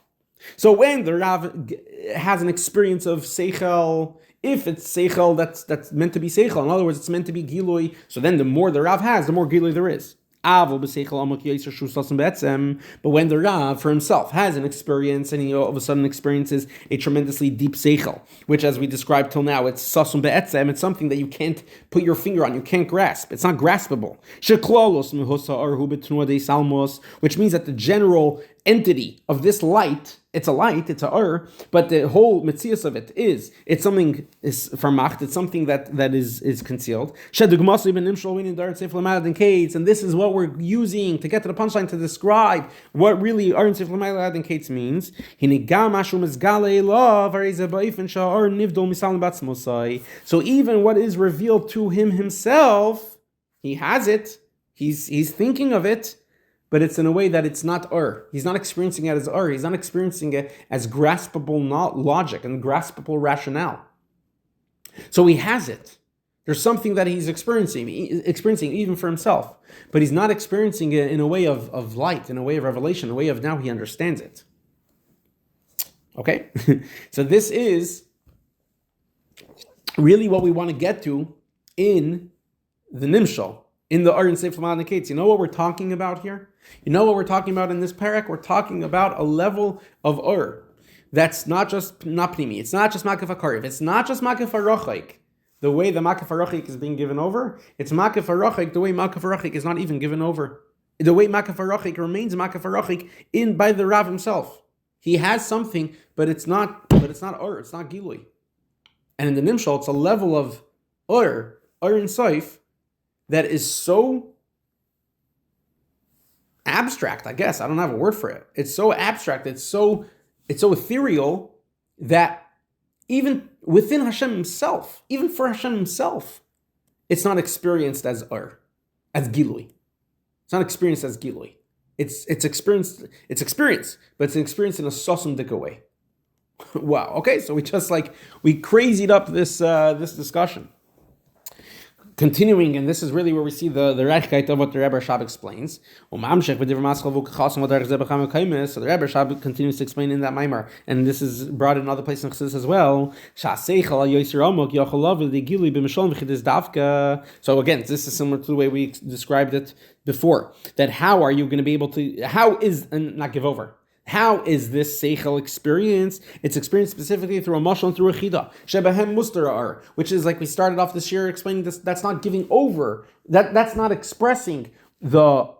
So when the Rav has an experience of Seichel, if it's Seichel that's meant to be Seichel, in other words, it's meant to be Gilui, so then the more the Rav has, the more Gilui there is. But when the Rav for himself has an experience and he all of a sudden experiences a tremendously deep seichel, which as we described till now, it's sasum be'etzem, it's something that you can't put your finger on, you can't grasp, it's not graspable. Which means that the general entity of this light, it's a light, it's a Ur, but the whole metzius of it it's something is vermacht, it's something that is concealed. And this is what we're using to get to the punchline to describe what really Ur and Seif Lamayla and Kates means. So even what is revealed to him himself, he has it, he's thinking of it, but it's in a way that it's not Ur. He's not experiencing it as Ur. He's not experiencing it as graspable logic and graspable rationale. So he has it. There's something that he's experiencing even for himself. But he's not experiencing it in a way of light, in a way of revelation, in a way of now he understands it. Okay? So this is really what we want to get to in the Nimshal, in the Arin Seif Lamal Nekates. You know what we're talking about here? You know what we're talking about in this parak? We're talking about a level of that's not just Napnimi. It's not just Makif HaKariv. It's not just Makif HaRachik. The way the Makif HaRachik is being given over, it's Makif HaRachik the way Makif HaRachik is not even given over. The way Makif HaRachik remains Makif HaRachik by the Rav himself. He has something, but it's not it's not Gilui. And in the Nimshal, it's a level of in Seif, that is so abstract, I guess. I don't have a word for it. It's so abstract, it's so ethereal that even within Hashem himself, even for Hashem himself, it's not experienced as Gilui. It's not experienced as Gilui. It's experienced, but it's an experience in a sosum dika way. Wow. Okay, so we crazied up this discussion. Continuing, and this is really where we see the reichkeit of what the Rebbe Rashab explains. So the Rebbe Rashab continues to explain in that Maamar, and this is brought in other places in Chassidus as well. So again, this is similar to the way we described it before. That how are you going to be able to? How is this seichel experienced? It's experienced specifically through a mashal and through a chida. Shebahem mustar, which is like we started off this year explaining this. That's not giving over. That's not expressing the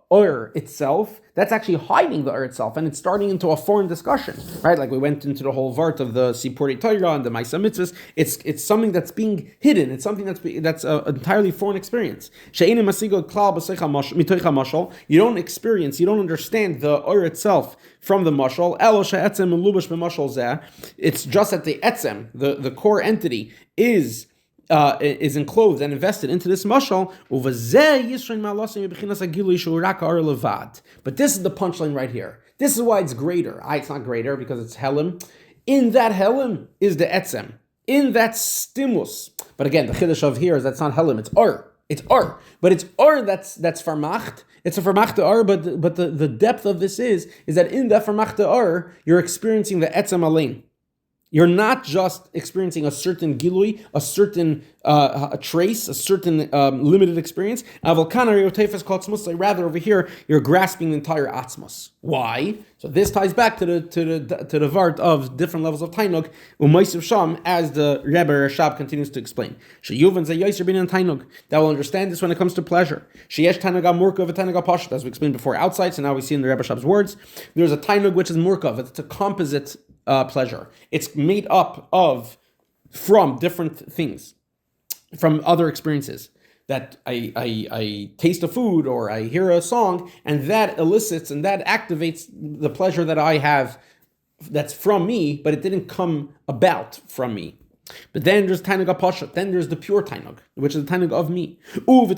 itself. That's actually hiding the itself, and it's starting into a foreign discussion, right? Like we went into the whole vart of the Sipurei Torah and the Maisa Mitzvahs. It's something that's being hidden. It's something that's an entirely foreign experience. You don't experience, you don't understand the itself from the mashal. It's just that the etzem, the core entity, is enclosed and invested into this mashal. But this is the punchline right here. This is why it's greater. It's not greater because it's helim. In that helim is the etzem. In that stimus. But again, the chiddush of here is that's not helim. It's It's but it's that's farmacht. It's a farmachte but the depth of this is that in that farmachte you're experiencing the etzem alein. You're not just experiencing a certain gilui, a certain a trace, a certain limited experience. Rather, over here, you're grasping the entire atzmos. Why? So this ties back to the vart of different levels of ta'nוג, u'ma'isiv sham, as the Rebbe Rashab continues to explain. That will understand this when it comes to pleasure. Sheyesh ta'nוג murkav v'ta'nוג pashut, as we explained before outside. So now we see in the Rebbe Rashab's words, there's a ta'nוג which is murkav. It's a composite pleasure. It's made up from different things, from other experiences. That I taste a food or I hear a song, and that elicits and that activates the pleasure that I have that's from me, but it didn't come about from me. But then there's Ta'nוג HaPashat, then there's the pure Ta'nוג, which is the Ta'nוג of me. And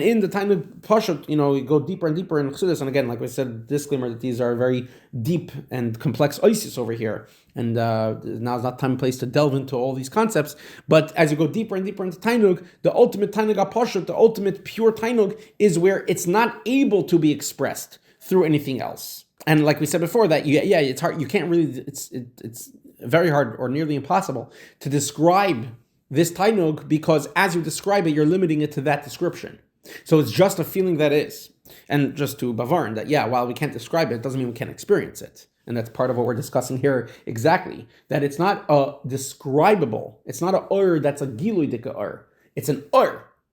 in the Ta'nוג Pashat, you go deeper and deeper in Chassidus, and again, like we said, disclaimer that these are very deep and complex oasis over here, and now is not time and place to delve into all these concepts, but as you go deeper and deeper into Ta'nוג, the ultimate Ta'nוג HaPashat, the ultimate pure Ta'nוג, is where it's not able to be expressed through anything else. And like we said before, that it's hard. You can't really. It's very hard or nearly impossible to describe this ta'nוג, because as you describe it, you're limiting it to that description. So it's just a feeling that is. And just to bavarn that, while we can't describe it, doesn't mean we can't experience it. And that's part of what we're discussing here exactly. That it's not a describable. It's not a that's a gilui dika It's an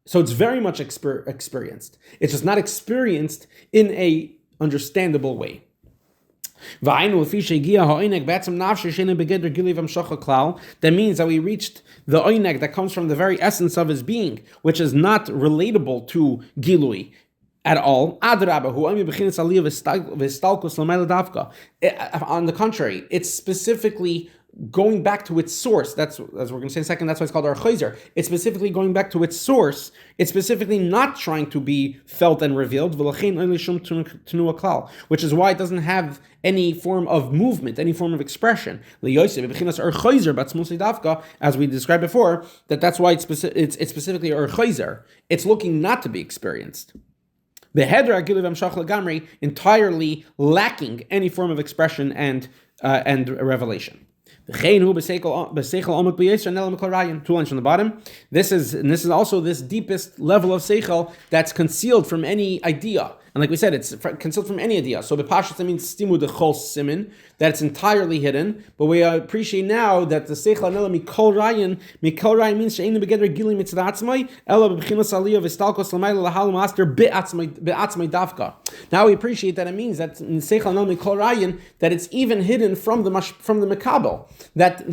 So it's very much experienced. It's just not experienced in a understandable way. That means that we reached the oineg that comes from the very essence of his being, which is not relatable to gilui at all. On the contrary, it's specifically going back to its source. That's, as we're going to say in a second, that's why it's called our chayzer. It's specifically going back to its source. It's specifically not trying to be felt and revealed, which is why it doesn't have any form of movement, any form of expression. As we described before, that's why it's specifically our chayzer. It's looking not to be experienced. The hedra entirely lacking any form of expression and revelation. Two lines from the bottom. This is also this deepest level of seichel that's concealed from any idea. And like we said, it's concealed from any idea. So b'pashut that means stimu dechol simin, that it's entirely hidden. But we appreciate now that the seichel anela mikol rayin means she'einu begeder gilim mitzvah ela b'chinas aliyah v'stalkos l'mayla lahal master be'atzmai dafka. Now we appreciate that it means that in seichel anela mikol rayin that it's even hidden from the mekabel. That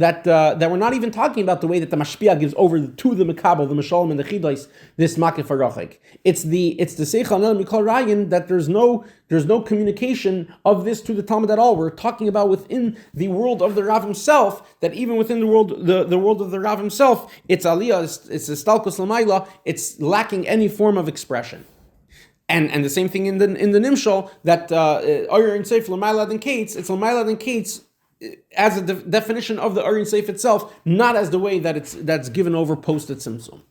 we're not even talking about the way that the mashpia gives over to the mekabel, the mashalim and the chidais, this ma'kif harchok. It's the seichel anela mikol rayin that there's no communication of this to the Talmud at all. We're talking about within the world of the Rav himself, that even within the world of the Rav himself, it's aliyah, it's a stalkos l'mayla, it's lacking any form of expression. And the same thing in the Nimshal, that Ayin Seif l'mayla and Kates, it's l'mayla and Kates as a definition of the Ayin Seif itself, not as the way that's given over post-it Tzimtzum.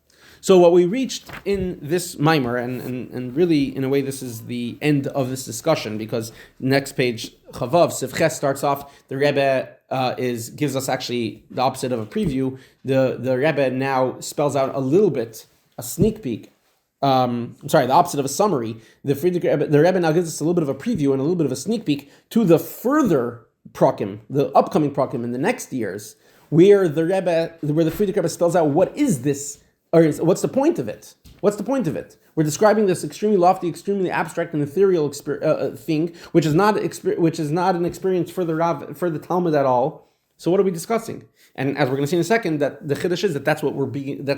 So what we reached in this Maamar, and really in a way this is the end of this discussion, because next page Chavav Sivches starts off. The Rebbe gives us actually the opposite of a preview. The Rebbe now spells out a little bit a sneak peek. The opposite of a summary. The Rebbe now gives us a little bit of a preview and a little bit of a sneak peek to the further prakim, the upcoming prakim in the next years, where the Frierdiker Rebbe spells out what is this. Or what's the point of it? What's the point of it? We're describing this extremely lofty, extremely abstract and ethereal thing, which is not an experience for the Talmud at all. So what are we discussing? And as we're going to see in a second, that the chiddush is that's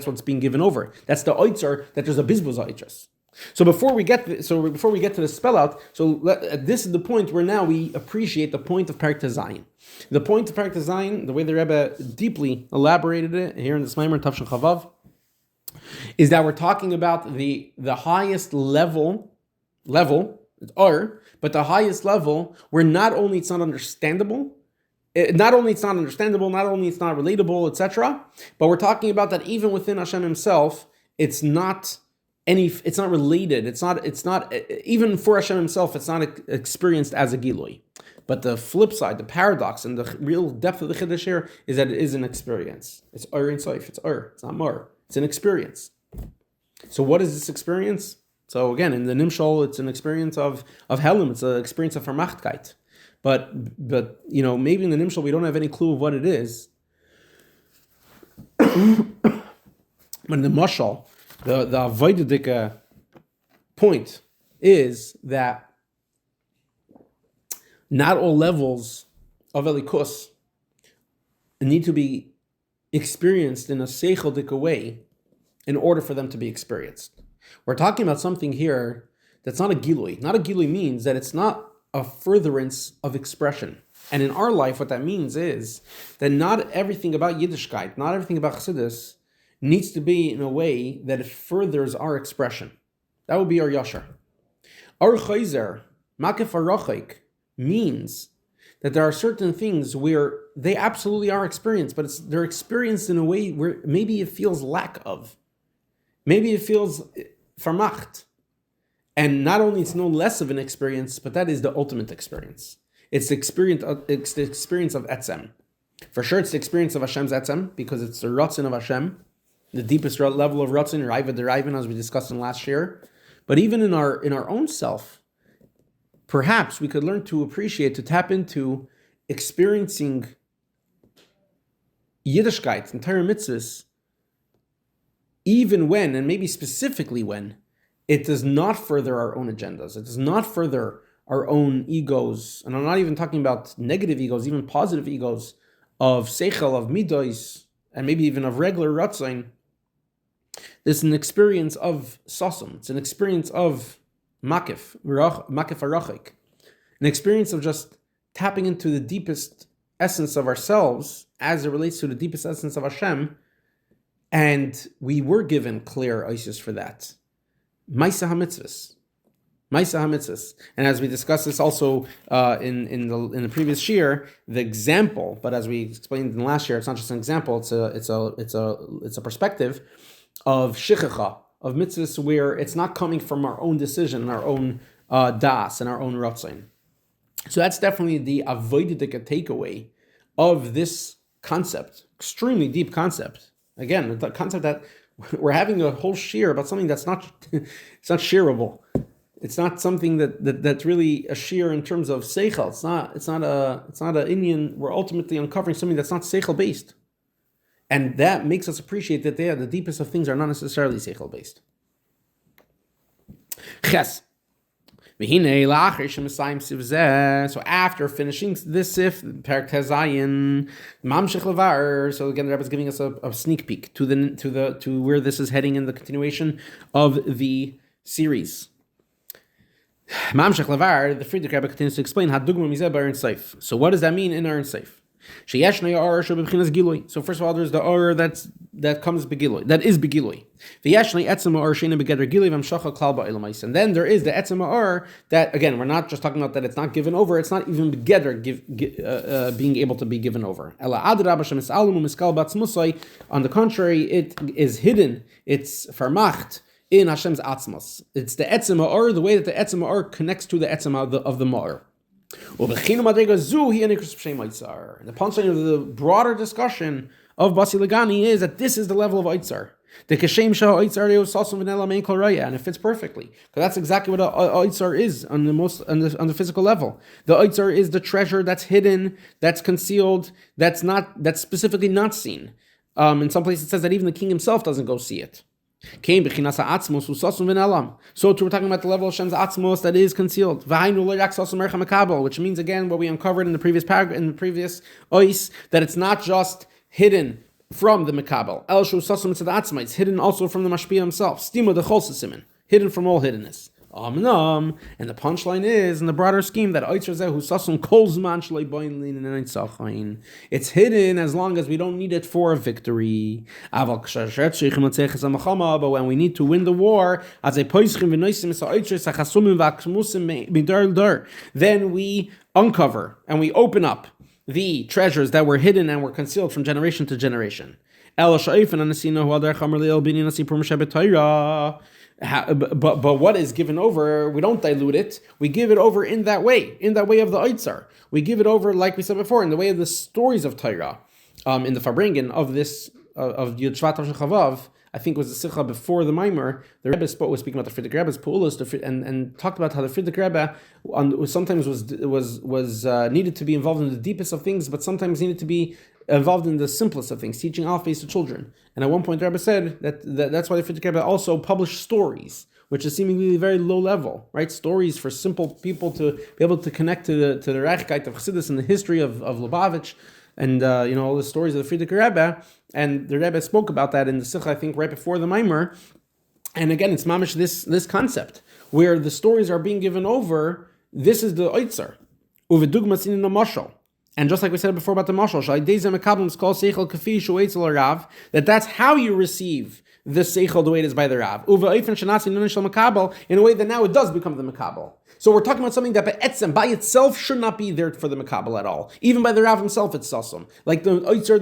what's being given over. That's the otzar, that there's a bizbuz oitras. So before we get to the spell out, this is the point where now we appreciate the point of Perek Zayin. The point of Perek Zayin, the way the Rebbe deeply elaborated it here in the Maamar Tafshin Chavav, is that we're talking about the highest level, it's but the highest level where not only it's not understandable, not only it's not relatable, etc., but we're talking about that even within Hashem Himself, it's not related. It's not even for Hashem Himself, it's not experienced as a gilui. But the flip side, the paradox, and the real depth of the chiddush here is that it is an experience. It's in soif. It's not mar. It's an experience. So what is this experience? So again, in the Nimshal, it's an experience of Helim. It's an experience of Vermachtkeit. But maybe in the Nimshal we don't have any clue of what it is. But in the Mashal, the Avoidedika point is that not all levels of Elikus need to be experienced in a seichel-dika way in order for them to be experienced. We're talking about something here that's not a gilui. Not a gilui means that it's not a furtherance of expression. And in our life, what that means is that not everything about Yiddishkeit, not everything about Chassidus needs to be in a way that it furthers our expression. That would be our yashar. Our chayzer, ma'kif harchok, means that there are certain things where they absolutely are experienced, but they're experienced in a way where maybe it feels lack of. Maybe it feels vermacht. And not only it's no less of an experience, but that is the ultimate experience. It's the experience of etzem. For sure, it's the experience of Hashem's etzem, because it's the ratzin of Hashem, the deepest level of ratzin, raiva deraivan, as we discussed in last year. But even in our own self, perhaps we could learn to appreciate, to tap into experiencing Yiddishkeit and Torah mitzvahs, even when, and maybe specifically when, it does not further our own agendas. It does not further our own egos. And I'm not even talking about negative egos, even positive egos of seichel, of midos, and maybe even of regular ratzain. There's an experience of sasum. It's an experience of Ma'kif harchok, an experience of just tapping into the deepest essence of ourselves as it relates to the deepest essence of Hashem, and we were given clear isis for that. Maisa hamitzvahs. And as we discussed this also in the previous shir, the example, but as we explained in the last year, it's not just an example; it's a perspective of shichacha, of mitzvahs, where it's not coming from our own decision, our own das, and our own ratzain. So that's definitely the avoidedika takeaway of this concept, extremely deep concept. Again, the concept that we're having a whole shir about something that's not, it's not shearable. It's not something that's really a shir in terms of seichel. It's not an Indian. We're ultimately uncovering something that's not seichel based, and that makes us appreciate that the deepest of things are not necessarily seichel based. Ches. So after finishing this sif, Perek Tezayin, Mamshech Levar. So again, the Rebbe is giving us a sneak peek to where this is heading in the continuation of the series. Mamshech Levar, the Friedrich Rebbe continues to explain Hadugma Mizeh B'Aron Seif. So what does that mean in Aron Seif? So first of all, there's the or that comes begiloi, that is begiloi. And then there is the etzem or that, again, we're not just talking about that it's not given over, it's not even being able to be given over. On the contrary, it is hidden, it's farmacht in Hashem's atzmos. It's the etzem or, the way that the etzem or connects to the etzem of the ma'or. The punchline of the broader discussion of Basi Legani is that this is the level of Otzar. And it fits perfectly, because that's exactly what Otzar is on the physical level. The Otzar is the treasure that's hidden, that's concealed, that's specifically not seen. In some places it says that even the king himself doesn't go see it. So we're talking about the level of Hashem's atzmos that is concealed, which means again what we uncovered in the previous paragraph, in the previous ois, that it's not just hidden from the mekabel. It's hidden also from the mashpia himself. Hidden from all hiddenness. And the punchline is, in the broader scheme, that it's hidden as long as we don't need it for a victory. But when we need to win the war, then we uncover and we open up the treasures that were hidden and were concealed from generation to generation. But what is given over, we don't dilute it. We give it over in that way of the Otzar. We give it over, like we said before, in the way of the stories of Torah. In the Farbringen of this of Yud Shvat Tavshin Chavav, I think was the Sikha before the Maamer. The Rebbe was speaking about the Friedrich Rebbe's Pu'ulos and talked about how the Friedrich Rebbe sometimes was needed to be involved in the deepest of things, but sometimes needed to be involved in the simplest of things, teaching alphabets to children. And at one point, the Rebbe said that's why the Friedrich Rebbe also published stories, which is seemingly very low level, right? Stories for simple people to be able to connect to the Reichkeit of Chassidus and the history of Lubavitch, and all the stories of the Friedrich Rebbe. And the Rebbe spoke about that in the Sikha, I think, right before the Maamer. And again, it's mamish this concept where the stories are being given over. This is the Otzar. Uvedugmas in the mashal. And just like we said before about the mashal, that's how you receive the seichel the way it is by the Rav. In a way that now it does become the makabel. So we're talking about something that by itself should not be there for the makabel at all. Even by the Rav himself, it's sasum. Like the Otzar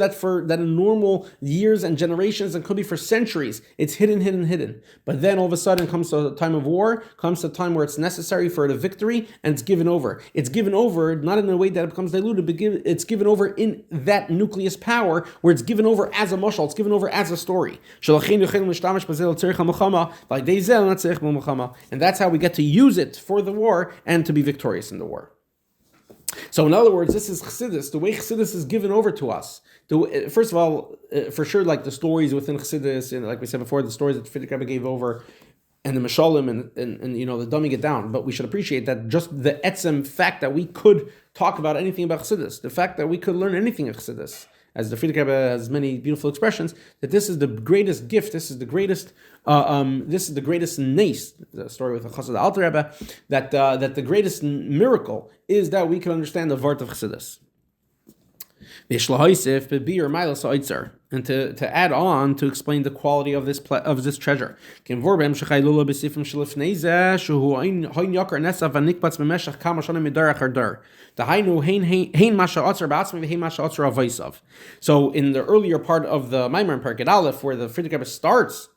that in normal years and generations and could be for centuries, it's hidden. But then all of a sudden comes to a time of war, comes to a time where it's necessary for a victory, and it's given over. It's given over not in a way that it becomes diluted, but it's given over in that nucleus power where it's given over as a mashal, it's given over as a story. And that's how we get to use it for the war and to be victorious in the war. So in other words, this is Chassidus. The way Chassidus is given over to us. First of all, for sure, like the stories within Chassidus, and like we said before, the stories that Friedrich Rebbe gave over, and the Mashalim and the dumbing it down. But we should appreciate that just the etzem fact that we could talk about anything about Chassidus, the fact that we could learn anything of Chassidus, as the Friedrich Rebbe has many beautiful expressions, that this is the greatest gift, this is the greatest nace, the story with the Chassid Alter Rebbe, that the greatest miracle is that we can understand the Vart of Chassidus. And to add on, to explain the quality of this treasure. So in the earlier part of the Maamer in Perek Aleph, where the Friedrich Rebbe starts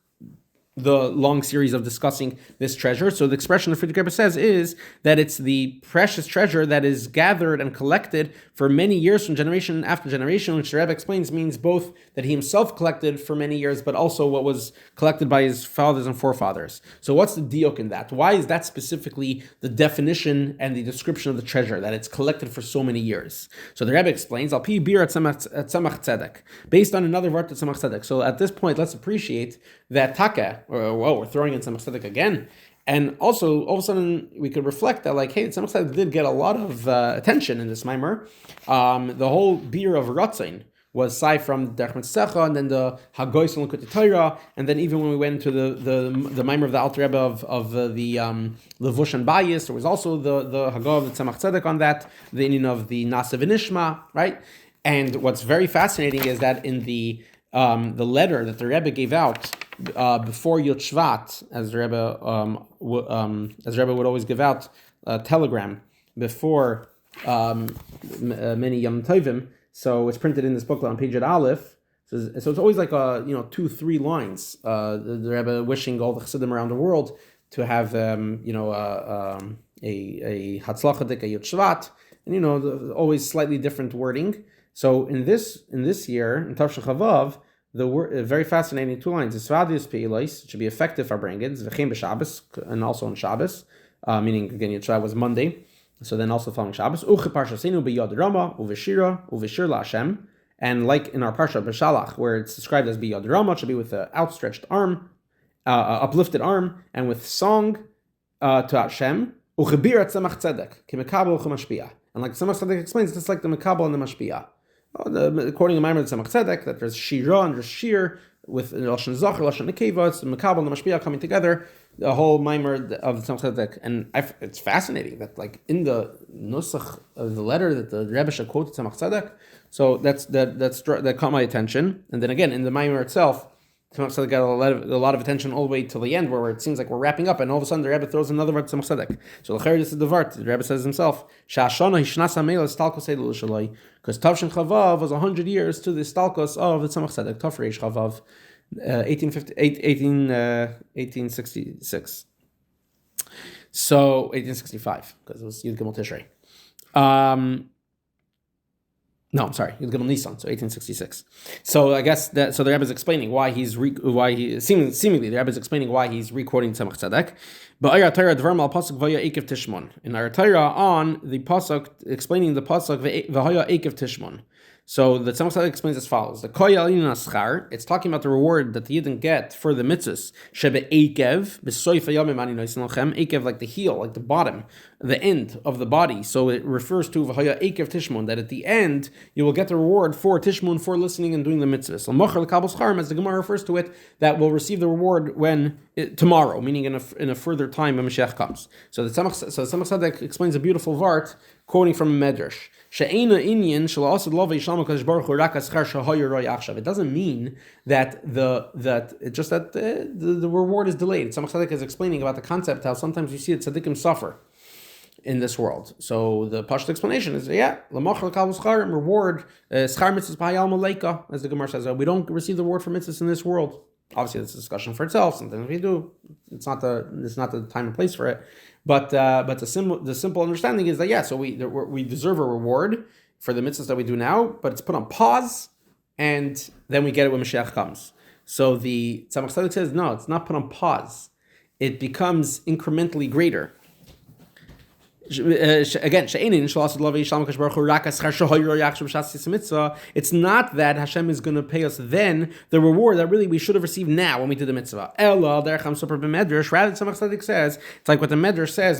the long series of discussing this treasure. So the expression the Friedrich Rebbe says is that it's the precious treasure that is gathered and collected for many years from generation after generation, which the Rebbe explains means both that he himself collected for many years, but also what was collected by his fathers and forefathers. So what's the diok in that? Why is that specifically the definition and the description of the treasure, that it's collected for so many years? So the Rebbe explains, Al pi bir at tzemach tzedek, based on another word at tzemach tzedek. So at this point, let's appreciate that taka, or whoa, we're throwing in tzemach tzedek again. And also, all of a sudden, we could reflect that, like, hey, tzemach tzedek did get a lot of attention in this Maimer. The whole beer of Ratzain was sai from Derech Mitztecha, and then the Hagoyis and L'Kutei Torah, and then even when we went into the Maimer of the Alter Rebbe of the Levush and Bayis, there was also the Hagah of the Tzemach Tzedek on that, the Indian of the Nasa V'Nishma, right? And what's very fascinating is that in the letter that the Rebbe gave out before Yud Shvat, as the Rebbe would always give out a telegram before many Yom Tovim. So it's printed in this booklet on page Aleph. So it's always like 2-3 lines. The Rebbe wishing all the Chassidim around the world to have a Hatzlachadik, a Yud Shvat, and always slightly different wording. So in this year in Tavshin Chavav, the word very fascinating 2 lines. Svadius Peilos should be effective for Brangins, V'chein b'Shabbos, and also on Shabbos, meaning again Yud Shvat was Monday. So then also following Shabbos, Uche Parshasinu b'Yod Rama uVeshira uVeshir LaHashem, and like in our Parsha B'Shalach, where it's described as b'Yod Rama, it should be with an outstretched arm, uplifted arm, and with song to Hashem. Uchebir tzemach tzedek kimekabel uchemashpia, and like Tzemach Tzedek explains, it's just like the mekabel and the mashpia. According to Maamar of Tzemach Tzedek, that there's shira and there's shir with Lashon Zachar, Lashon Nekeva, it's the mekabel and the mashpia coming together. The whole Maamar of the Tzemach Tzedek, and it's fascinating that like in the nusach of the letter that the Rebbe should quote Tzemach Tzedek. So that caught my attention. And then again in the Maamar itself, Tzemach Tzedek got a lot of attention all the way till the end, where it seems like we're wrapping up, and all of a sudden the Rebbe throws another word Tzemach Tzedek. So l'cher this is the vart. The Rebbe says himself, Sha'ashana hishnas hamelas talkos edel shaloi, because Tavshin Chavav was 100 years to the stalkos of the Tzemach Tzedek, Tafreish Chavav. 1866. So 1865, because it was Yud Gimel Tishrei. No, I'm sorry, Yud Gimel Nisan. So 1866. So I guess that. So the Rebbe is explaining why seemingly the Rebbe is explaining why he's recording Tzemach Tzedek. But Ayar Torah Dvar Mal Pasuk Vaya Ekev Tishmon. In Ayar Torah on the pasuk explaining the pasuk Vaya Ekev Tishmon. So the Tzemach Tzedek explains as follows: the Koyal Inaschar, it's talking about the reward that the Yidden get for the mitzvahs. Shebe Ekev, b'soif hayamim ani noisin lachem. Ekev, like the heel, like the bottom, the end of the body. So it refers to V'haya Ekev Tishmon, that at the end you will get the reward for Tishmon, for listening and doing the mitzvahs. L'mocher l'kabel scharim, as the Gemara refers to it, that will receive the reward tomorrow, meaning in a further time when Mashiach comes. So the Tzemach Tzedek explains a beautiful vart, quoting from a medrash. It doesn't mean that the reward is delayed. Tzemach Tzedek is explaining about the concept how sometimes you see that tzaddikim suffer in this world. So the pashut explanation is reward schar mitzvahs b'hayal malaika, as the Gemara says. We don't receive the reward for mitzvahs in this world. Obviously, it's a discussion for itself. Sometimes we do. It's not the time and place for it. But the simple understanding is that so we deserve a reward for the mitzvahs that we do now, but it's put on pause, and then we get it when Mashiach comes. So the Tzemach Tzedek says no, it's not put on pause. It becomes incrementally greater. Again, it's not that Hashem is going to pay us then the reward that really we should have received now when we did the mitzvah. Rather, Tzemach Tzedek says, it's like what the Medrash says,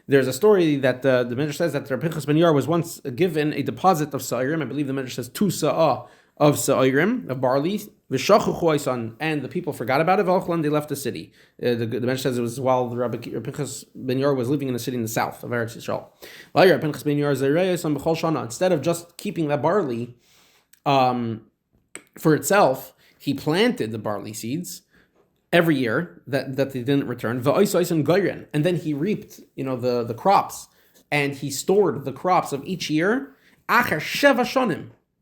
there's a story that the Medrash says that Rabbi Pinchas ben Yair was once given a deposit of sa'irim. I believe the Medrash says 2 sa'ah of sa'irim, of barley, and the people forgot about it, and they left the city. The Medrash says it was while Rabbi Pinchas ben Yair was living in a city in the south of Eretz Yisrael. Instead of just keeping that barley for itself, he planted the barley seeds every year that they didn't return. And then he reaped, the crops, and he stored the crops of each year.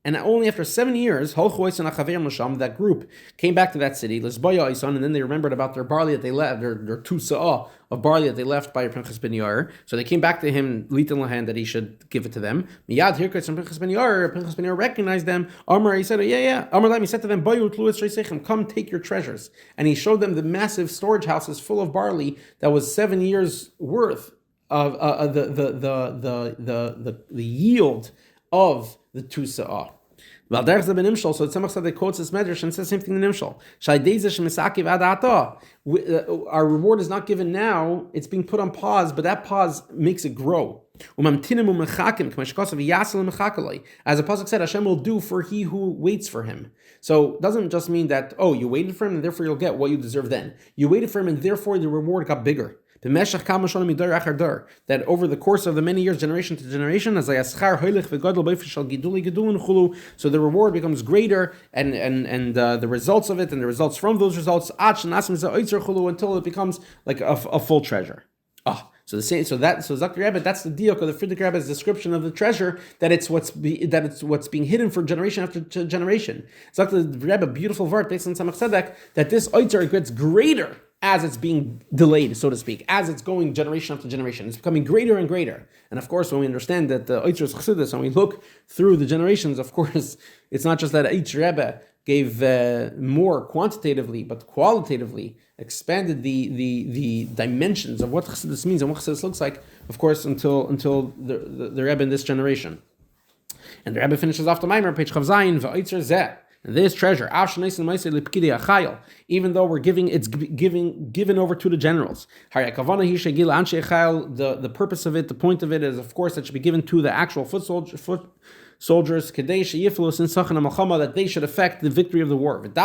And only after 7 years, that group came back to that city, and then they remembered about their barley that they left, their 2 sa'ah of barley that they left by Pinchas ben Yair. So they came back to him, litan lahan, that he should give it to them. Miyad hirkatz from Pinchas ben Yair recognized them. Amar, he said, Amar, he said to them, come take your treasures. And he showed them the massive storage houses full of barley that was 7 years worth of the yield of the 2 sa'ah. So the Tzemach Tzedek quotes this medrash and says the same thing in Nimshal. Our reward is not given now; it's being put on pause, but that pause makes it grow. As the pasuk said, Hashem will do for he who waits for him. So it doesn't just mean that you waited for him and therefore you'll get what you deserve then. You waited for him and therefore the reward got bigger. That over the course of the many years, generation to generation, so the reward becomes greater, and the results of it, and the results from those results, until it becomes like a full treasure. So Zakir Rebbe, that's the diuk of the Frierdiker Rebbe's description of the treasure, that it's what's being hidden for generation after generation. Zakir Rebbe, beautiful word based on Tzemach Tzedek, that this Otzar gets greater as it's being delayed, so to speak, as it's going generation after generation. It's becoming greater and greater. And of course, when we understand that the Otzar is Chassidus, and we look through the generations, of course, it's not just that each Rebbe gave more quantitatively, but qualitatively expanded the dimensions of what Chassidus means and what Chassidus looks like, of course, until the Rebbe in this generation. And the Rebbe finishes off the Maamar, page Chav Zayin, V'Otzar Zeh. And this treasure, even though we're given over to the generals. The purpose of it, the point of it is, of course, that should be given to the actual foot soldiers, that they should affect the victory of the war. And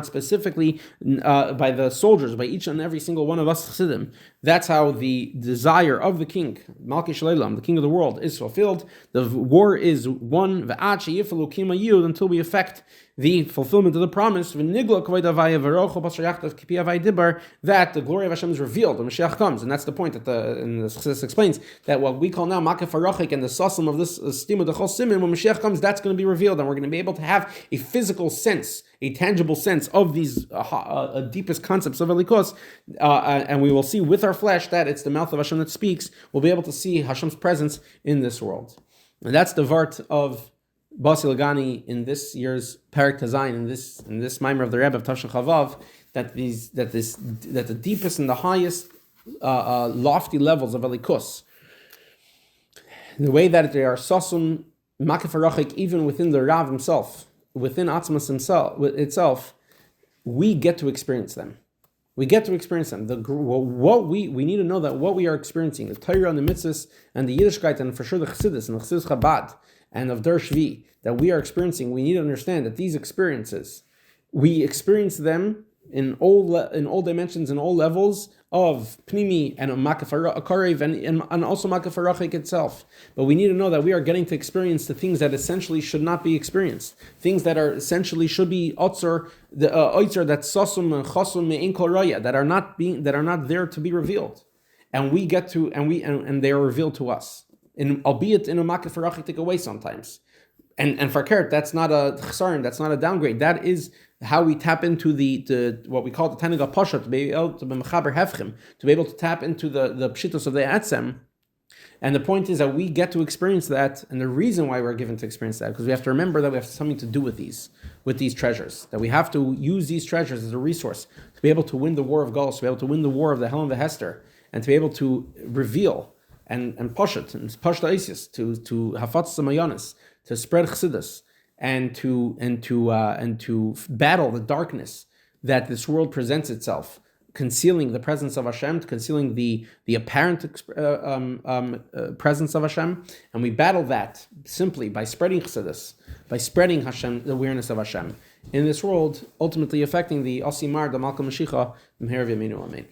specifically by the soldiers, by each and every single one of us Chassidim. That's how the desire of the king, Malki Shalaylam, the king of the world, is fulfilled. The war is won until we affect the fulfillment of the promise, that the glory of Hashem is revealed when Mashiach comes. And that's the point that the Chassidus explains, that what we call now Makav HaRachik and the Sasim of this Stima D'Chol Simin, when Mashiach comes, that's going to be revealed, and we're going to be able to have a physical sense, a tangible sense of these deepest concepts of Elikos, and we will see with our flesh that it's the mouth of Hashem that speaks. We'll be able to see Hashem's presence in this world. And that's the Vart of Basi Legani in this year's Parak Tazayin, in this Maamar of the Rebbe of Tavshin Chavav, that the deepest and the highest lofty levels of Elikos, the way that they are Sasum Makif HaRachik, even within the Rav himself, within Atzmas itself, we get to experience them. We get to experience them. We need to know that what we are experiencing, the Torah and the mitzvahs and the Yiddishkeit, and for sure the Chassidus and the Chassidus Chabad and of Der Shvi that we are experiencing, we need to understand that these experiences, we experience them in all dimensions and all levels of Pnimi and Makif HaKarev and also Makif HaRachik itself. But we need to know that we are getting to experience the things that essentially should not be experienced, things that are essentially should be Otzar, the Otzar that's Sasum and Chasum Me'in Kol Raya, that are not there to be revealed, and we get to and they are revealed to us, albeit in a Makif HaRachik take away sometimes. And for Kert, that's not a chsaron, that's not a downgrade. That is how we tap into the what we call the Ta'nוג הפשוט, to be able to be mechaber hefchim, to be able to tap into the pshitos of the atzem. And the point is that we get to experience that, and the reason why we're given to experience that, because we have to remember that we have something to do with these treasures, that we have to use these treasures as a resource to be able to win the war of Galus, to be able to win the war of the Helen and the Hester, and to be able to reveal and pashut and pashut isis to hafatz samayanis, to spread chassidus, and to battle the darkness that this world presents itself, concealing the presence of Hashem, concealing the apparent presence of Hashem, and we battle that simply by spreading chassidus, by spreading Hashem, the awareness of Hashem in this world, ultimately affecting the Osimar, the Malka Mashiach, Mher V'Yaminu Amen.